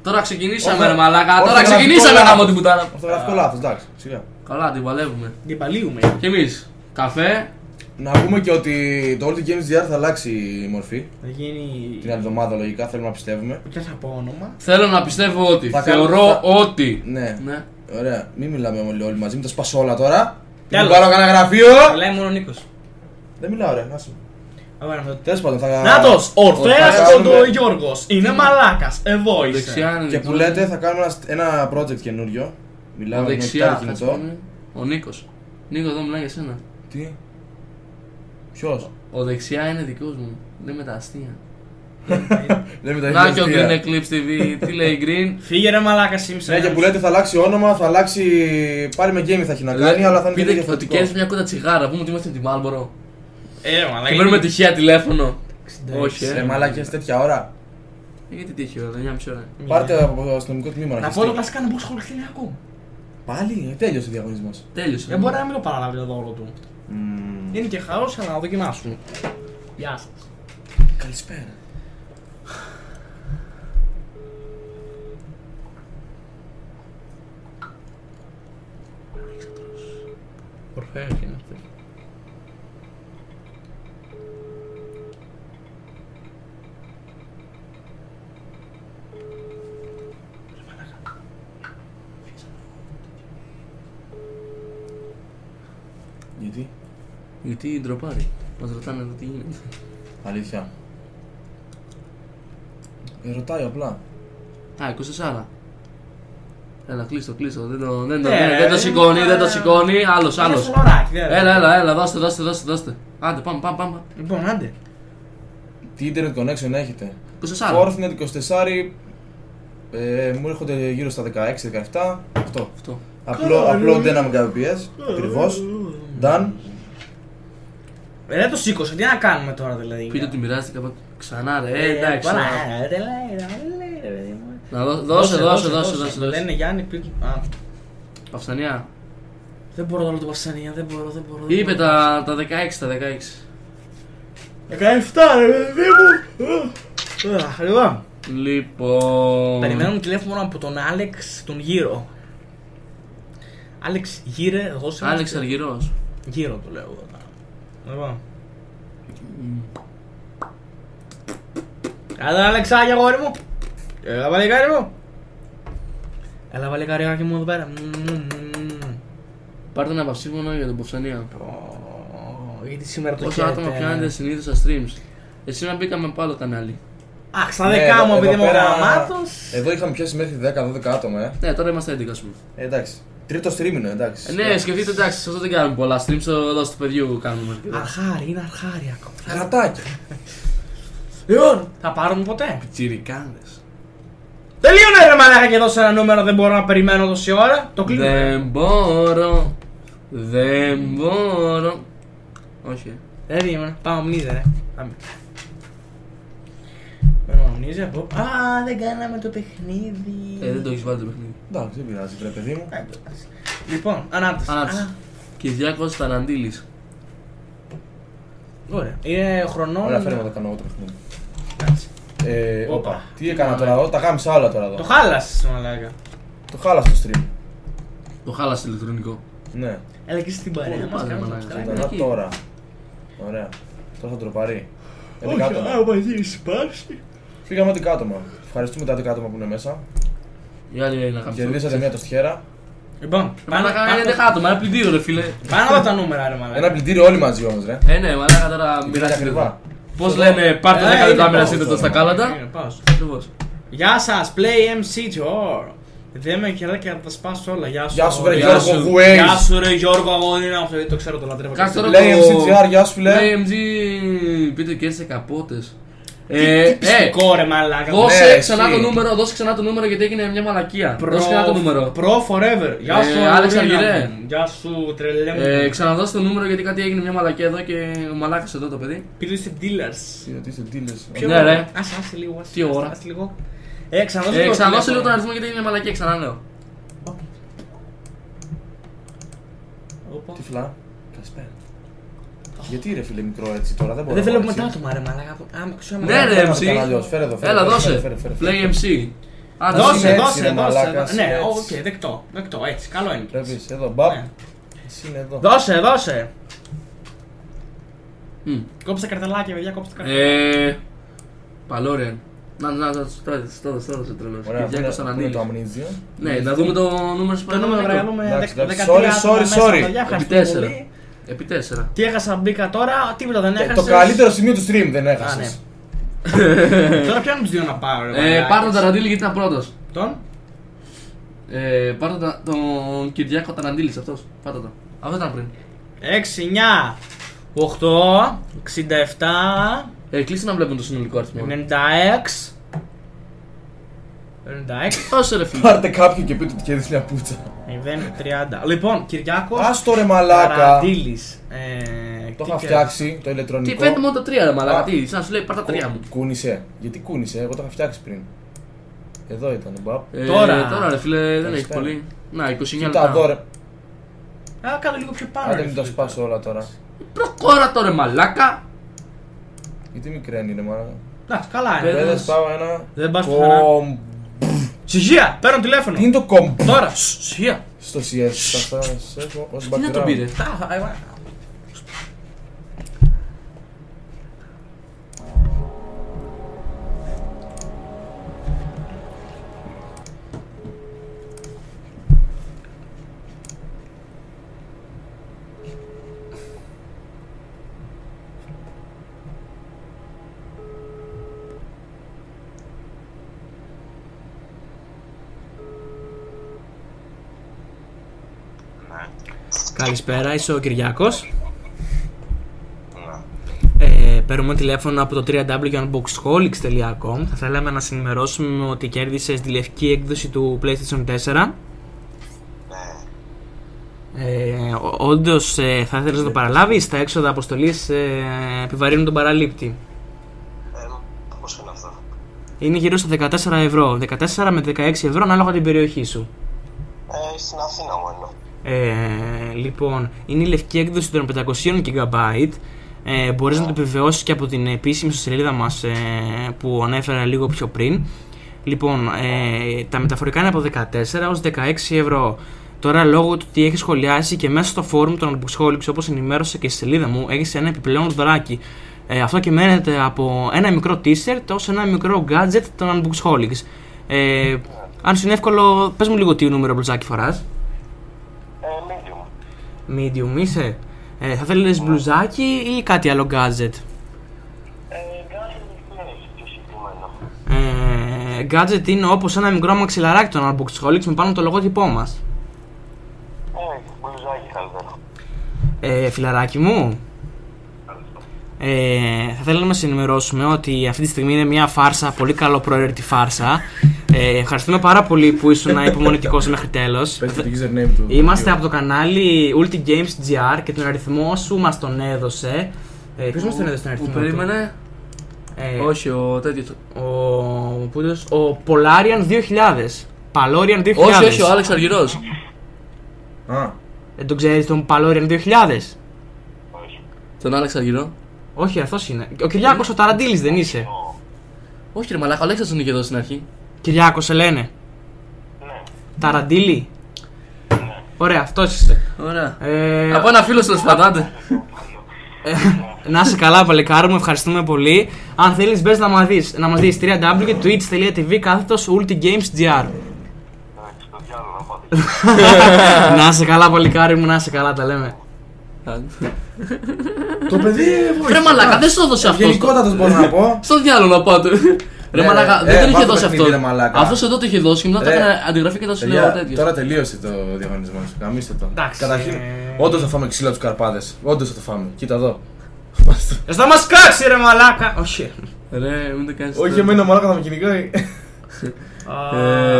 C: τώρα ξεκινήσαμε, ρε μαλάκα. Τώρα ξεκινήσαμε γάμο την πουτάνα.
D: Ορθογραφικό λάθος, εντάξει, σιγά.
C: Καλά, την παλεύουμε.
B: Την παλίουμε.
C: Και εμείς, καφέ.
D: Να πούμε και ότι το All The Games GR θα αλλάξει η μορφή.
B: Θα γίνει.
D: Την άλλη εβδομάδα λογικά, θέλουμε να πιστεύουμε.
B: Δεν θα πω όνομα.
C: Θέλω να πιστεύω ότι. Θεωρώ ότι.
D: Ναι. Ωραία, μην μιλάμε όλοι μαζί, μην τα σπάσω όλα τώρα.
B: Τέλος.
D: Μην πάρω κανένα γραφείο.
B: Μιλάει μόνο ο Νίκος.
D: Δεν μιλάω, ρε, άσε. Τέλος πάντων, θα.
B: Νάτος, Ορφέας Κοντογιώργος. Είναι μαλάκας. Εδώ είσαι.
D: Και που λέτε, θα κάνουμε ένα project καινούριο. Μιλάμε με
C: δεξιά.
D: κινητό.
C: Ο Νίκος. Νίκο, εδώ μιλάει για σένα.
D: Τι? Ποιος?
C: Ο δεξιά είναι δικός μου. Λέει με τα αστεία.
D: Να
C: και ο Green Eclipse TV. Τι λέει Green?
B: Φύγε ρε μαλάκα Simpson.
D: Ναι, και που λέτε θα αλλάξει όνομα, θα αλλάξει. Πάλι με gaming θα έχει να κάνει, αλλά θα είναι
C: διαφορετικό. Ότι κέρδισε μια κούτα τσιγάρα. Πούμε ότι είμαστε τη Marlboro.
B: Μαλάκα.
C: Και παίρνουμε τυχαία τηλέφωνο. Όχι,
D: μαλάκια τέτοια ώρα.
C: Γιατί τύχη ώρα, 9,5 ώρα.
D: Πάρτε από το αστυνομικό τμήμα
B: να πω το κλασικά να πω σχοληθεί ακόμα.
D: Πάλι, τέλειωσε ο διαγωνισμός.
C: Τέλειωσε.
B: Δεν μπορεί να μην το παραλάβει εδώ όλο του. Είναι και χαρός, αλλά να δοκιμάσουμε. Γεια σας.
D: Καλησπέρα.
B: Ορφέας είναι αυτός.
C: Γιατί ντροπάρει. Μας ρωτάνε εδώ τι γίνεται.
D: Αλήθεια. Ρωτάει απλά.
C: Α, 24. Έλα, κλείστο. Δεν το σηκώνει, άλλος. Έλα, δώστε. Άντε, πάμε.
B: Λοιπόν, άντε.
D: Τι internet connection έχετε?
C: 24.
D: Fortnite 24. Μου έρχονται γύρω στα 16-17. Αυτό. Απλό Dynamic FPS. Ακριβώς. Done.
B: Δεν το σήκωσε, τι να κάνουμε τώρα δηλαδή.
C: Πείτε ότι μοιράστηκα ξανά ρε, εντάξει. Να δώσε.
B: Λένε Γιάννη πείτε.
C: Παυσανία.
B: Δεν μπορώ να το Παυσανία, δεν μπορώ.
C: Είπε τα 16.
B: 17 ρε παιδί μου.
C: Λοιπόν.
B: Περιμένουμε τηλέφωνο από τον Άλεξ τον Γύρο. Άλεξ γύρε, δώσε.
C: Άλεξ Αργυρός.
B: Γύρω το λέω εγώ. Λοιπόν. Έλα Αλεξάκη αγόρι μου. Έλα παλικάρι μου. Έλα παλικάριάκι μου εδώ πέρα.
C: Πάρτε ένα παυσίμωνο για τον Παυσανία.
B: Γιατί σήμερα το
C: Πόσα άτομα πιάνετε συνήθως στα streams. Εσύ να μπήκαμε από άλλο κανάλι.
B: Αχ, στα δικά μου επειδή είμαι ο γραμμάτος.
D: Εδώ είχαμε πιάσει μέχρι 10-12 άτομα,
C: Ναι, τώρα είμαστε 11 ας πούμε.
D: Εντάξει. Τρίτο stream είναι, εντάξει.
C: Ναι, σκεφτείτε εντάξει, σε αυτό δεν κάνουμε πολλά streams, εδώ στο παιδιού κάνουμε.
B: Αρχάρι, είναι αρχάρι ακόμα.
D: Γατάκι.
B: Λοιπόν, θα πάρουμε ποτέ.
C: Πιτσιρικάδες.
B: Τελείωνε ρε μαλάκα και δώσε ένα νούμερο, δεν μπορώ να περιμένω τόση ώρα. Το κλείνω.
C: Δεν μπορώ. Δεν μπορώ. Όχι.
B: Δεν είμαι, πάμε μνίζε ρε. Πάμε. Μένω μνίζε από. Α, δεν κάναμε το παιχνίδι.
C: Δεν το έχεις βάλει το παιχνίδι.
D: Εντάξει, δεν πειράζει, βρε παιδί μου.
B: Λοιπόν, ανάπτυξη.
C: Κυριάκος Ταραντήλης.
B: Ωραία. Είναι χρονών.
D: Ωραία, φέρε να το κάνω εγώ το παιχνίδι.
B: Εντάξει.
D: Όπα. Τι έκανα τώρα εδώ, τα γάμισα όλα τώρα εδώ.
B: Το χάλασες μαλάκα.
D: Το χάλασα το stream.
C: Το χάλασε ηλεκτρονικό.
D: Ναι.
B: Έλα και στην παρέα
C: Πού
B: μας
C: πάνε,
B: κάνουμε
C: μαλάκα.
B: subscribe.
D: Τώρα,
C: εκεί.
D: τώρα. Ωραία. Τώρα θα τροπαρεί.
B: Όχι, άμα γίνει πάρση.
D: Φύγαμε την κάτωμα. Ευχαριστούμε τα 10 άτομα που είναι μέσα.
C: Οι άλλοι να χαμηλούν.
D: Κερδίσατε μια τοστιέρα.
B: Λοιπόν,
C: Πάμε να κάνουμε 11 άτομα, ένα πλυντήριο ρε φίλε.
B: Πάνω από τα νούμερα ρε
D: Ένα
B: μαλάκα.
D: πλυντήριο όλοι μαζί όμως, ρε.
C: Ναι, μαλάκα τώρα
D: Είναι
C: μοιράζεται.
D: ακριβά.
C: Πώς λένε, πάρτε 10
B: είναι
C: λεπτά
B: πάω,
C: μοιραστείτε το στα κάλαντα.
B: Είναι, πάω.
C: Ακριβώς.
B: Γεια σας, Play MC Tour. Δεν με χαιρετά και θα τα σπάσω όλα. Γεια σου.
D: Γεια σου, βρε
C: Γεια
D: Γιώργο
C: σου.
D: Γουέις.
B: Γεια σου ρε Γιώργο αγώνινα. Αυτό το ξέρω, το λατρεύω.
C: Κάτσε τώρα
D: Λέει
C: το-
D: MCGR, γεια σου φίλε.
C: AMG, πείτε και σε καπότες.
B: Τι πιστικό ρε μαλάκα.
C: Δώσε
D: Ναι,
C: ξανά
D: εσύ.
C: το νούμερο, δώσε ξανά το νούμερο γιατί έγινε μια μαλακία. Δώσε ξανά το νούμερο.
B: Pro forever. Γεια σου
C: Άλεξ
B: Αγώνα
C: Αργυρέ.
B: μου. Γεια σου τρελέ μου.
C: Ξαναδώσε το νούμερο γιατί κάτι έγινε μια μαλακία εδώ και ο μαλάκας εδώ το παιδί.
B: Πήρε σε dealers.
D: Τι είσαι τίλες.
B: Ποιο-
C: Ναι, ρε.
B: Άσε λίγο.
C: Τι ώρα.
B: Άσε λίγο. Ξαναδώσε λίγο
C: Ξαναδώσε λίγο
B: τηλέφωνο.
C: τον αριθμό γιατί έγινε μια μαλακία, ξαναλέω.
B: Όπα.
D: Τυφλά. Καλησπέρα. Γιατί ρε φίλε μικρό έτσι τώρα, δεν μπορώ.
B: Δεν
D: να
B: βλέπουμε
D: πάω
B: τα άτομα ρε μαλάκα.
C: Ναι, ρε,
D: Φέρε
C: MC.
D: το κάνω αλλιώς, φέρε εδώ, φέρε
C: Έλα,
D: εδώ,
C: δώσε.
D: φέρε.
C: Play MC. Άντε,
B: Δώσε,
D: είναι έτσι,
B: δώσε,
D: ρε μαλάκα,
B: δώσε. Ναι,
D: είναι
B: οκ,
D: έτσι.
B: δεκτό, έτσι, καλό είναι.
D: Βλέπεις, εδώ, μπαπ.
B: Ναι.
D: Εσύ είναι εδώ.
B: Δώσε.
C: Μμ.
B: Κόψε τα καρτελάκια, παιδιά, κόψε τα καρτελάκια.
C: Παλόριαν. Να, τώρα σε τρελός.
D: Ωραία,
C: Κυριάκος
D: πού είναι
C: Ταραντήλης.
D: το αμνίζιο.
C: Ναι, να δούμε το νούμερο σου
B: Το νούμερο
C: παρακαλώ.
B: βραγαλούμε
D: Εντάξει,
B: 13
D: εντάξει.
B: άτομα
D: Sorry,
B: μέσα,
D: sorry.
B: παιδιά,
C: Επί
B: ευχαριστούμε
C: 4.
B: πολύ.
C: Επί 4.
B: Τι έχασα, μπήκα τώρα, τίποτα δεν
D: Το
B: έχασες.
D: καλύτερο σημείο του stream δεν
B: Α, ναι.
D: έχασες.
B: Τώρα ποιον τους δύο να πάρω, ρε
C: Πάρ'
B: μαλάκες.
C: τον Ταραντήλη γιατί ήταν πρώτος.
B: Τον.
C: Πάρ' τον Κυριάκο Ταραντήλης αυτός. Πάρ' το. Αυτό ήταν πριν.
B: 6, 9, 8, 67,
C: Κλείστε να βλέπουν το συνολικό αριθμό.
B: 96. 96,
C: Δώσε ρε φίλε.
D: Πάρτε κάποιον και πείτε ότι κερδίσει μια πουτσα.
B: 30. Λοιπόν, Κυριάκος
D: Άστο ρε μαλάκα.
B: Ταραντήλης.
D: Το είχα φτιάξει το
C: Τι
D: ηλεκτρονικό.
C: φαίνεται μόνο τα 3 ρε μαλάκα.
D: Α.
C: Τι, σαν να σου λέει πάρ' τα 3 μου.
D: Κούνησε. Γιατί κούνησε, εγώ το είχα φτιάξει πριν. Εδώ ήταν, μπαπ.
B: Τώρα.
C: Ρε φίλε δεν έχει
D: Καλησπέρα.
C: πολύ. Να, 29
D: Κοίτα εδώ
C: λεπτά.
D: ρε.
B: Α, κάτω λίγο πιο πάνω.
D: Άντε
B: ρε
D: μην τα
B: φίλε.
D: σπάσω όλα τώρα.
C: Προχώρα τώρα μαλάκα.
D: Γιατί μικραίνει ρε μαλάκα.
B: Εντάξει, καλά
C: Πέρα.
B: είναι.
D: Πέδες πάω ένα.
B: Δεν πας πουθενά. Συγεία, παίρνω τηλέφωνο.
D: Τι είναι το κομπ.
B: Τώρα, συγεία.
D: Στο CS θα σας έχω ως
C: Τι να τον
D: background.
C: πήρε.
B: Καλησπέρα, είσαι ο Κυριάκος. Παίρνουμε τηλέφωνο από το www.unboxholics.com. Θα θέλαμε να σε ενημερώσουμε ότι κέρδισες τη λευκή έκδοση του PlayStation 4. Όντως θα ήθελες να το παραλάβεις. Τα έξοδα αποστολής επιβαρύνουν τον παραλήπτη.
F: Πώς είναι αυτό?
B: Είναι γύρω στα 14 ευρώ. 14 με 16 ευρώ ανάλογα την περιοχή σου.
F: Στην Αθήνα μόνο.
B: Λοιπόν, είναι η λευκή έκδοση των 500 GB. Μπορείς να το επιβεβαιώσεις και από την επίσημη σελίδα μας που ανέφερα λίγο πιο πριν. Λοιπόν, τα μεταφορικά είναι από 14 έως 16 ευρώ. Τώρα λόγω του ότι έχει σχολιάσει και μέσα στο φόρουμ των Unboxholics, όπως ενημέρωσα και στη σελίδα μου, έχει ένα επιπλέον δωράκι. Αυτό κυμαίνεται από ένα μικρό t-shirt ως ένα μικρό gadget των Unboxholics. Αν σου είναι εύκολο, πες μου λίγο τι νούμερο μπλουζάκι φοράς. Medium είσαι. Θα θέλεις μπλουζάκι ή κάτι άλλο gadget? Gadget είναι όπως ένα μικρό μαξιλαράκι των Unboxholics με πάνω το λογότυπό μας.
F: Μπλουζάκι καλύτερα.
B: Φιλαράκι μου, θα θέλαμε να σε ενημερώσουμε ότι αυτή τη στιγμή είναι μια φάρσα, πολύ καλό προαίρετη φάρσα. Ευχαριστούμε πάρα πολύ που ήσουν υπομονητικός μέχρι τέλος. Είμαστε από το κανάλι Ulti Games GR και τον αριθμό σου μας τον έδωσε. Ποιος μας τον έδωσε τον αριθμό?
C: Που περίμενε. Όχι, ο τέτοιος.
B: Ο Polarian 2000. Palorian 2000.
C: Όχι, ο Άλεξ Αργυρός.
B: Δεν τον ξέρεις τον Palorian 2000?
C: Τον Άλεξ Αργυρό.
B: Όχι, αυτός είναι. Ο Κυριάκος ο Ταραντήλης δεν είσαι?
C: Όχι ρε μαλάκα, ο Αλέξας τον είχε δώσει στην αρχή.
B: Κυριάκος σε λένε?
F: Ναι.
B: Ταραντήλη? Ωραία, αυτός είστε.
C: Ωραία. Από ένα φίλο τέλος πάντων.
B: Να είσαι καλά παλικάρι μου, ευχαριστούμε πολύ. Αν θέλεις μπες να μας δεις www.twitch.tv/ultigamesgr. Να είσαι καλά παλικάρι μου, να είσαι καλά, τα λέμε.
D: Το παιδί.
C: Ρε μαλάκα, δεν σου το έδωσε αυτό.
D: Γενικότατος μπορώ να πω.
C: Στο διάλογο να πάτε. Ρε μαλάκα, δεν τον είχε δώσει αυτό.
D: Αυτό
C: Αυτός εδώ το είχε δώσει και μετά το έκανε αντιγραφή και το σου λέω τέτοιο.
D: Τώρα τελείωσε το διαγωνισμό σου. Καμίστε το.
B: Εντάξει.
D: Καταρχήν, όντως θα φάμε ξύλα τους καρπάδες. Όντως θα το φάμε. Κοίτα εδώ.
B: Θα μας κράξει ρε μαλάκα. Όχι.
C: Ρε, μην το κάνεις.
D: Όχι, εμένα μαλάκα θα με κυνηγάει.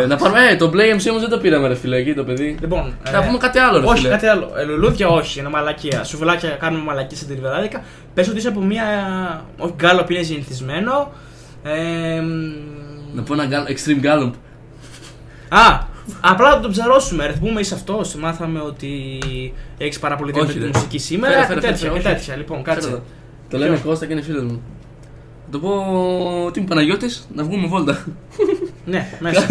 C: Να πάρουμε. Το Play MC όμως δεν το πήραμε ρε φίλε εκεί το παιδί.
B: Λοιπόν,
C: να πούμε κάτι άλλο ρε
B: όχι,
C: φίλε.
B: κάτι άλλο. Λουλούδια όχι, είναι μαλακία. Σουβλάκια κάνουμε μαλακία σε τριβεράδικα. Πες ότι είσαι από μια. Όχι, γκάλοπ είναι συνηθισμένο.
C: Να πω ένα extreme gallop.
B: Απλά να τον ψαρώσουμε. Ρε, πούμε είσαι αυτός. Μάθαμε ότι έχεις πάρα πολύ διαφέρει μουσική σήμερα. Τέτοια. Λοιπόν, κάτσε.
C: Το λέμε Κώστα και είναι φίλος μου. Θα το πω ότι είμαι Παναγιώτης, να βγούμε βόλτα.
B: Ναι, μέσα.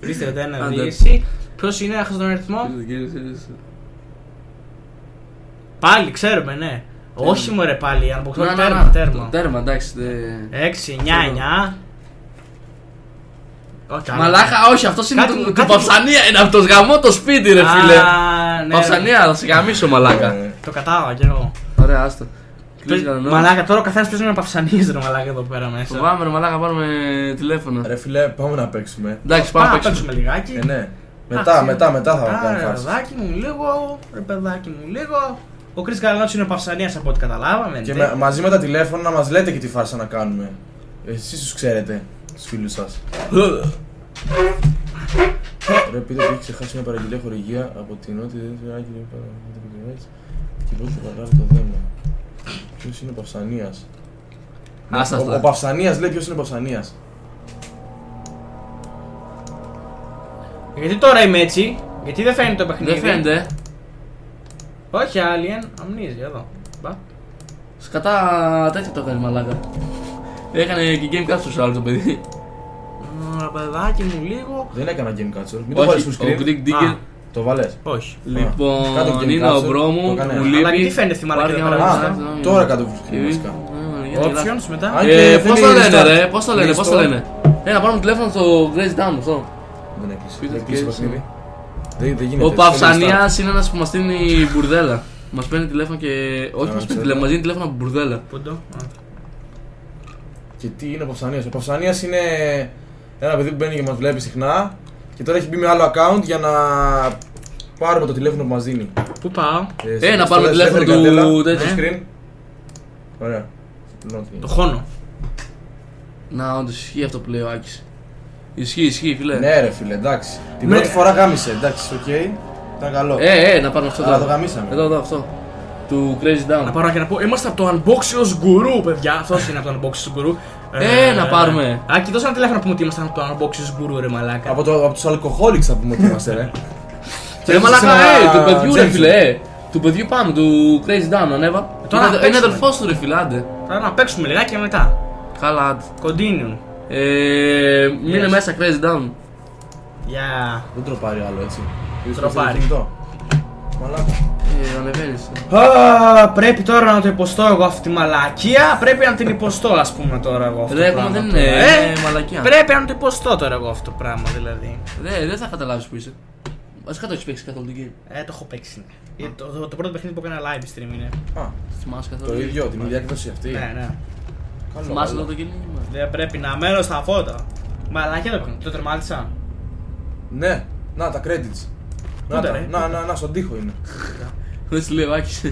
B: Είστε 1, 2, εσύ. Ποιος είναι, έχασα τον αριθμό? Πάλι, ξέρουμε, ναι. Όχι μωρέ πάλι, αν αποκτώ τέρμα.
C: Τέρμα, εντάξει.
B: 6, 9, 9.
C: Μαλάκα, όχι, αυτός είναι του Παυσανία, είναι αυτός γαμώ το σπίτι ρε φίλε. Παυσανία, θα σε γαμίσω μαλάκα.
B: Το κατάλαβα κι εγώ.
C: Ωραία, άστο.
B: Μαλάκα, τώρα ο καθένας παίζει με παυσανίες ρε μαλάκα εδώ πέρα μέσα.
C: Φοβάμαι ρε μαλάκα, πάρουμε τηλέφωνο.
D: Ρε φίλε, πάμε να παίξουμε.
C: Εντάξει, πάμε να
B: παίξουμε λιγάκι.
D: Ναι. Μετά θα κάνουμε
B: φάση. Ρε παιδάκι μου λίγο, ρε παιδάκι μου λίγο. Ο Chris Galinatos είναι παυσανίας από ό,τι καταλάβαμε.
D: Και μαζί με τα τηλέφωνα να μας λέτε και τι φάρσα να κάνουμε. Εσείς τους ξέρετε, τους φίλους σας. Ρε πείτε ότι έχει ξεχάσει μια παραγγελία χορηγία από την Νότια και πώς θα παραγράφει το θέμα. Ποιος είναι ο Παυσανίας? Ο Παυσανίας λέει ποιος είναι ο Παυσανίας.
B: Γιατί τώρα είμαι έτσι, γιατί δεν φαίνεται το παιχνίδι?
C: Δεν φαίνεται.
B: Όχι, Alien, αμνίζει εδώ.
C: Σκατά τέτοιο το έκανε μαλάκα. Έκανε και game capture άλλο το παιδί.
B: Παιδάκι μου λίγο.
D: Δεν έκανα game capture. Μην το βάλεις στο screen. Το βάλες?
B: Όχι.
C: Λοιπόν, είναι ο μπρο μου που λείπει.
B: Αλλά τι φαίνεται στη μαλακή εδώ πέρα?
D: Τώρα κάτω full screen βασικά.
B: Options μετά.
C: Πώς το λένε ρε, πώς το λένε. Να πάρουμε τηλέφωνο στο Grace Down αυτό.
D: Δεν έκλεισε παιχνίδι.
C: Ο Παυσανίας είναι ένας που μας στείλει μπουρδέλα. Μας παίρνει τηλέφωνο και. Όχι, μας παίρνει τηλέφωνο, μας δίνει τηλέφωνο από μπουρδέλα.
D: Και τι είναι ο Παυσανίας? Ο Παυσανίας είναι ένα παιδί που μπαίνει και μας βλέπει συχνά. Και τώρα έχει μπει με άλλο account για να πάρουμε το τηλέφωνο που μας δίνει.
B: Πού πάω?
C: Να πάρουμε τηλέφωνο του τέτοιου
D: screen. Ωραία.
B: Το χώνο.
C: Να, όντως ισχύει αυτό που λέει ο Άκης. Ισχύει φίλε.
D: Ναι ρε φίλε, εντάξει. Την πρώτη φορά γάμισε, εντάξει, οκ. Ήταν καλό.
C: Να πάρουμε αυτό.
D: Αλλά το γαμίσαμε.
C: Εδώ, αυτό. Του Crazy Down.
B: Να πάρω και να πω, είμαστε από το Unboxing Guru, παιδιά. Αυτός είναι από το Unboxing Guru.
C: Να πάρουμε.
B: Άκη, δώσε ένα τηλέφωνο να πούμε ότι ήμασταν από το Unboxing Guru, ρε μαλάκα.
D: Από τους Alcoholics θα πούμε ότι είμαστε, ρε.
C: Ρε μαλάκα, του παιδιού ρε φίλε. Του παιδιού πάμε, του Crazy Down, ανέβα. Είναι αδελφός του ρε φίλε, άντε.
B: Τώρα να παίξουμε λιγάκι και μετά.
C: Καλά, άντε.
B: Continue.
C: Μείνε μέσα Crazy Down.
B: Γεια.
D: Δεν τροπάρει άλλο έτσι.
B: Τροπάρει.
D: Μαλάκα.
C: Ανεβαίνεις.
B: Πρέπει τώρα να το υποστώ εγώ αυτή τη μαλακία. Πρέπει να την υποστώ, ας πούμε τώρα εγώ αυτό.
C: Ρε, ακόμα δεν είναι μαλακιά.
B: Πρέπει να το υποστώ τώρα εγώ αυτό το πράγμα δηλαδή.
C: Δεν θα καταλάβεις που είσαι. Βασικά το έχεις παίξει καθόλου την game.
B: Το έχω παίξει. Το πρώτο παιχνίδι που έκανα live stream είναι.
C: Θυμάσαι καθόλου.
D: Το ίδιο, την ίδια έκδοση αυτή.
B: Ναι.
C: Θυμάσαι εδώ το κίνημα.
B: Δεν πρέπει να μένω στα φώτα. Μαλακιά το παιχνίδι. Το τερμάτισα.
D: Ναι, να τα credits. Να, στον τοίχο είναι.
C: Δεν σου λέει Βάκης.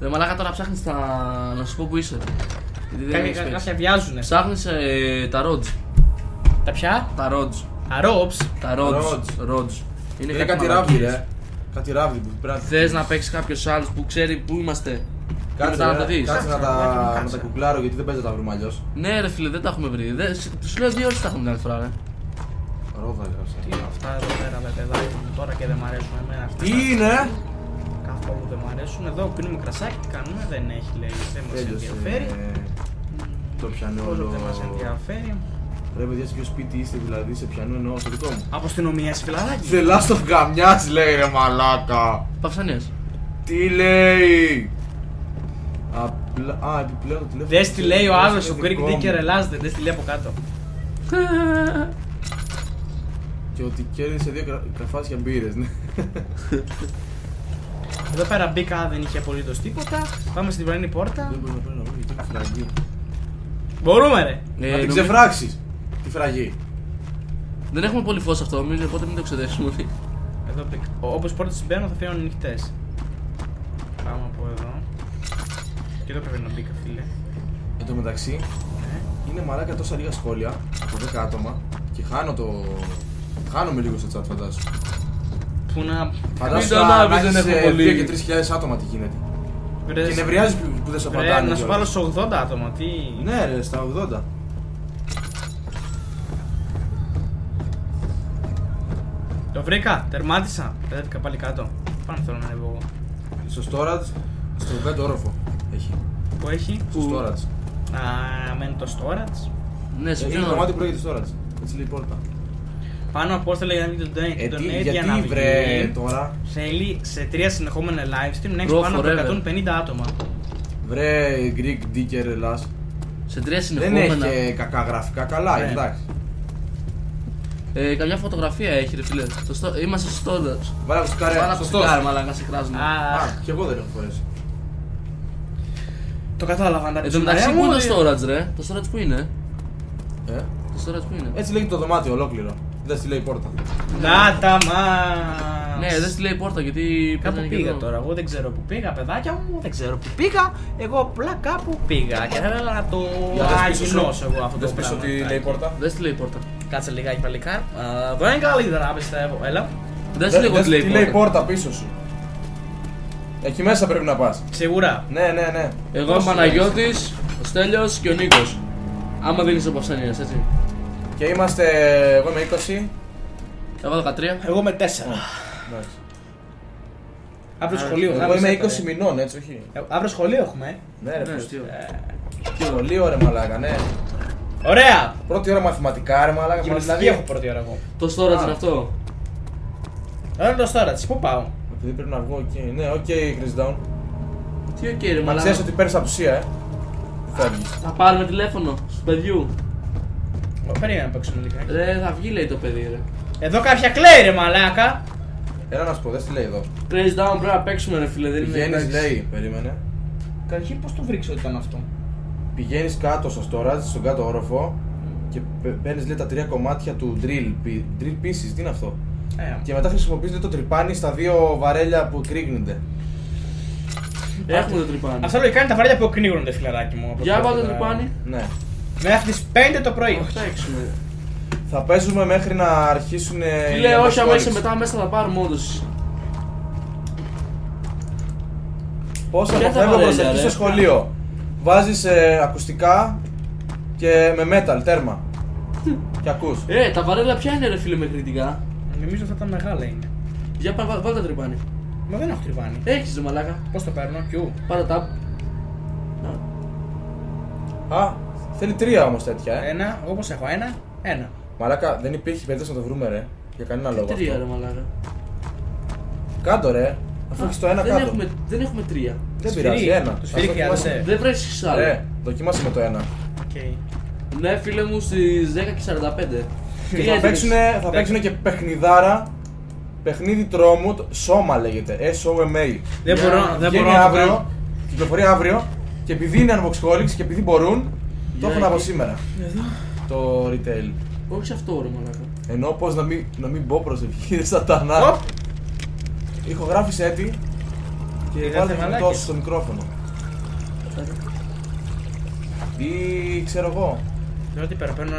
C: Ρε μαλάκα, τώρα ψάχνεις να σου πω που είσαι.
B: Κάποια βιάζουνε.
C: Ψάχνεις τα rods.
B: Τα ποια?
C: Τα rods.
B: Τα robs.
C: Τα rods.
D: Είναι κάτι ράβδι ρε. Κάτι ράβδι που πρέπει να...
C: Θες να παίξεις κάποιος άλλος που ξέρει που είμαστε?
D: Κάτσε
C: να τα δεις.
D: Κάτσε να τα κουκλάρω γιατί δεν παίζει να τα βρούμε αλλιώς.
C: Ναι ρε φίλε, δεν τα έχουμε βρει. Τους λέω 2 ώρες τα έχουμε την άλλη φορά ρε.
D: Ρόδα έγραψα.
B: Τι είναι αυτά εδώ πέρα με παιδάκι μου τώρα και δεν μ' αρέσουν εμένα αυτά.
D: Τι είναι?
B: Καθόλου δεν μ' αρέσουν. Εδώ πίνουμε κρασάκι, τι κάνουμε, δεν έχει λέει. Δεν μας ενδιαφέρει.
D: Το πιανό.
B: Όσο δεν μας ενδιαφέρει.
D: Ρε παιδιά, σε ποιο σπίτι είστε δηλαδή, σε πιανό εννοώ, στο δικό μου.
B: Από αστυνομία σε φιλαράκι.
D: The Last of Γαμιάς λέει ρε μαλάκα.
C: Παυσανίας.
D: Τι λέει? Επιπλέον το τηλέφωνο.
B: Δεν στη λέει ο άλλος ο Greek Dicker Ελλάς, δεν στη λέει από κάτω.
D: Και ότι κέρδισε 2 καφάσια μπύρες, ναι.
B: Εδώ πέρα μπήκα, δεν είχε απολύτως τίποτα. Πάμε στην διπλανή πόρτα.
D: Δεν μπορεί να παίρνω εγώ γιατί έχω φραγή.
B: Μπορούμε ρε.
D: Να την ξεφράξεις τη φραγή.
C: Δεν έχουμε πολύ φως αυτό, οπότε μην το ξεδέσουμε.
B: Εδώ μπήκα. Όπως πόρτες μπαίνω θα φέρω ανοιχτές. Πάμε από εδώ. Και εδώ πρέπει να μπήκα φίλε.
D: Εν τω μεταξύ, είναι μαλάκα τόσα λίγα σχόλια από 10 άτομα και χάνομαι λίγο στο chat φαντάσου.
B: Που να...
D: Φαντάσου να έχεις 2 και 3.000 άτομα τι γίνεται. Και νευριάζει που δεν σου απαντάνε.
B: Να σου βάλω σε 80 άτομα, τι...
D: Ναι ρε, στα 80.
B: Το βρήκα, τερμάτισα. Πέτυχα πάλι κάτω. Πάνω θέλω να ανέβω εγώ.
D: Στο storage, στο κάτω όροφο έχει.
B: Πού έχει?
D: Στο storage.
B: Να μένει το storage.
C: Ναι, σε
D: Είναι
C: ποιον
D: το κομμάτι που λέγεται storage. Έτσι λέει η πόρτα.
B: Πάνω από ώστε λέγεται το donate για να
D: γιατί βρε
B: βγει.
D: τώρα.
B: Θέλει σε 3 συνεχόμενα live stream να έχεις
C: Bro,
B: πάνω από
C: forever.
B: 150 άτομα.
D: Βρε Greek Dicker Ελλάς.
C: σε 3
D: Δεν
C: συνεχόμενα.
D: έχει κακά γραφικά, καλά,
B: Ναι.
D: εντάξει.
C: Καμιά φωτογραφία έχει ρε φίλε. Είμαστε στο storage.
D: Βάλα στο καρέ,
C: Βάλα
D: σωστός.
C: στο κάρ, μαλάκα, σε κράζουν.
B: Α,
D: Κι εγώ δεν έχω φορέσει.
B: το κατάλαβα.
C: Εν τω μεταξύ πού είναι το storage ρε? Το storage που είναι? Το storage που είναι?
D: Έτσι λέγεται το δωμάτιο ολόκληρο. Δεν στη λέει η πόρτα.
B: Να τα μα.
C: Ναι, δεν στη λέει η πόρτα γιατί.
B: Κάπου
C: παίρνανε και
B: πήγα
C: εδώ.
B: τώρα. Εγώ δεν ξέρω που πήγα, παιδάκια μου. Δεν ξέρω που πήγα. Εγώ απλά κάπου πήγα. Και θα ήθελα να το ανακοινώσω εγώ αυτό το
D: Δες πίσω
B: πράγμα.
D: τι λέει η πόρτα.
C: Δεν στη λέει η πόρτα.
B: Κάτσε λιγάκι παλικάρ. Δεν είναι καλύτερα, πιστεύω. Έλα.
C: Δεν στη λέει εγώ τι λέει
D: Τι
C: η
D: λέει η
C: πόρτα.
D: πόρτα πίσω σου. Εκεί μέσα πρέπει να πας.
B: Σίγουρα.
D: Ναι.
C: Εγώ ο Παναγιώτης, ο Στέλιος και ο Νίκος. Άμα δεν είσαι από Παυσανίας, έτσι.
D: Και είμαστε. Εγώ είμαι 20.
C: Εγώ 13.
B: Εγώ με 4.
D: Εντάξει.
B: Αύριο σχολείο.
D: Εγώ είμαι 20 μηνών, έτσι όχι.
B: Αύριο σχολείο έχουμε.
D: Ναι, ρε,
C: Ναι,
D: πώς.
C: αστείο.
D: Σχολείο ρε μαλάκα, ναι.
B: Ωραία.
D: Πρώτη ώρα μαθηματικά ρε μαλάκα.
B: Γυμναστική έχω πρώτη ώρα εγώ.
C: Το storage είναι αυτό.
B: Ωραία το storage, πού πάω.
D: Επειδή πρέπει να βγω εκεί. Ναι, οκ, Chris Down.
C: Τι οκ ρε
D: Μα
C: μαλάκα.
D: ξέρεις ότι παίρνεις απουσία, Φεύγεις.
C: Θα πάρουμε τηλέφωνο του παιδιού.
B: Περίμενα να παίξουμε λιγάκι.
C: Ρε, θα βγει λέει το παιδί ρε.
B: Εδώ κάποια κλαίει ρε μαλάκα.
D: Έλα να σου πω, δες τι λέει εδώ.
C: Crazy down πρέπει να παίξουμε ρε φίλε, δεν είναι.
D: Πηγαίνεις,
C: εντάξει.
D: λέει, περίμενε.
B: Καταρχήν πώς το βρήξε ότι ήταν αυτό.
D: Πηγαίνεις κάτω στο storage, στον κάτω όροφο και παίρνεις λέει τα 3 κομμάτια του drill pieces, τι είναι αυτό. Και μετά χρησιμοποιείς λέει, το τρυπάνι στα 2 βαρέλια που κρύγνονται.
C: Έχουμε το τρυπάνι.
B: Αυτά λογικά είναι τα βαρέλια που κνίγονται φιλαράκι μου.
C: Για βάλτε το τρυπάνι.
D: Ναι.
B: Μέχρι τις 5 το πρωί.
C: Θα παίξουμε.
D: Θα παίζουμε μέχρι να αρχίσουν.
C: Φίλε, όχι, άμα είσαι μετά μέσα θα πάρουμε όντως.
D: Πώς
C: Ποια
D: αποφεύγω
C: τα βαρέλια,
D: προσευχή
C: ρε?
D: στο σχολείο. Βάζεις ακουστικά και με metal, τέρμα. Και ακούς.
C: Τα βαρέλα ποια είναι ρε φίλε με κριτικά.
B: Νομίζω αυτά τα μεγάλα είναι.
C: Για βάλτε το τρυπάνι.
B: Μα δεν έχω τριβάνι.
C: Έχεις ρε μαλάκα.
B: Πώς το παίρνω, Q.
C: Πάρε tab.
D: Α, Θέλει 3 όμως τέτοια,
B: Ένα, όπως έχω, ένα.
D: Μαλάκα, δεν υπήρχε περίπτωση να το βρούμε, ρε. Για κανένα λόγο.
C: 3
D: αυτό.
C: ρε μαλάκα.
D: Κάτω, ρε. Αφού έχεις το ένα κάτω.
C: Δεν έχουμε 3.
D: Δεν πειράζει, ένα.
B: Το σφυρί χρειάζεται.
C: Δεν βρίσκεις άλλο.
D: Ρε, δοκιμάσαι με το ένα.
B: Okay.
C: Ναι, φίλε μου, στις 10:45.
D: Και θα παίξουνε και παιχνιδάρα. Παιχνίδι τρόμου, σώμα λέγεται. SOMA.
B: Δεν μπορώ
D: να αύριο. Κυκλοφορεί αύριο. Και επειδή είναι Unboxholics και επειδή μπορούν, το έχουν από σήμερα.
B: Εδώ.
D: Το retail.
C: Όχι σε αυτό, ρε μαλάκα.
D: Ενώ πως να μην μπω προσευχή, σατανά. Ηχογράφεις έτη και βάλτε το στο μικρόφωνο. Ή ξέρω εγώ.
B: Λέω ότι πέρα, παίρνω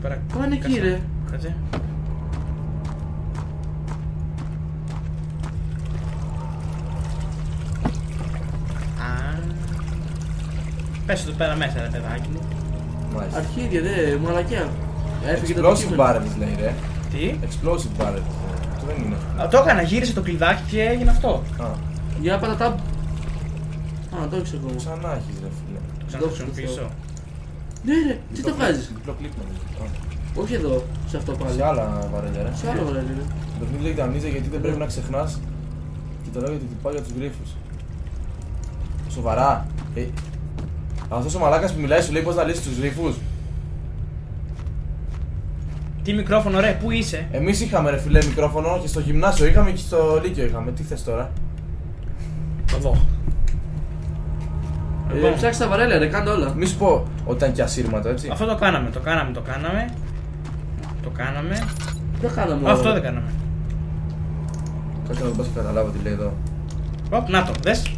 B: ένα.
C: Πάνε εκεί, ρε.
B: Κάτσε. Πες το πέρα μέσα, ρε παιδάκι μου.
D: Μάλιστα.
C: Αρχίδια, δε, μαλακιά. Έφυγε το
D: Explosive barrels λέει, ρε.
B: Τι?
D: Explosive barrels. Αυτό δεν είναι.
B: Το έκανα, γύρισε το κλειδάκι και έγινε αυτό.
C: Για πάτα tab. Το έχεις ακόμα.
D: Ξανά έχεις, ρε φίλε.
B: Να το χρησιμοποιήσω.
C: Ναι, ρε, τι το βγάζεις.
D: Διπλό κλίπμα.
C: Όχι εδώ, σε αυτό πάλι.
D: Σε άλλα βαρέλια, ρε.
C: Σε άλλο βαρέλι, ρε.
D: Το παιχνίδι λέγεται Amnesia γιατί δεν πρέπει να ξεχνάς. Και το λέω γιατί πάω για τους γρίφους. Σοβαρά. Αυτός ο μαλάκας που μιλάει σου λέει πως να λύσεις τους γρίφους.
B: Τι μικρόφωνο, ρε, πού είσαι?
D: Εμείς είχαμε, ρε φίλε, μικρόφωνο και στο γυμνάσιο είχαμε και στο λύκειο είχαμε. Τι θες τώρα?
B: Εδώ.
C: Ψάξτε τα βαρέλια, ρε, κάντε όλα.
D: Μη σου πω ότι ήταν και ασύρματο, έτσι.
B: Αυτό το κάναμε.
C: Δεν κάναμε.
B: Αυτό δεν κάναμε.
D: Κάτσε να το πας και καταλάβω τι λέει εδώ.
B: Να το, δες.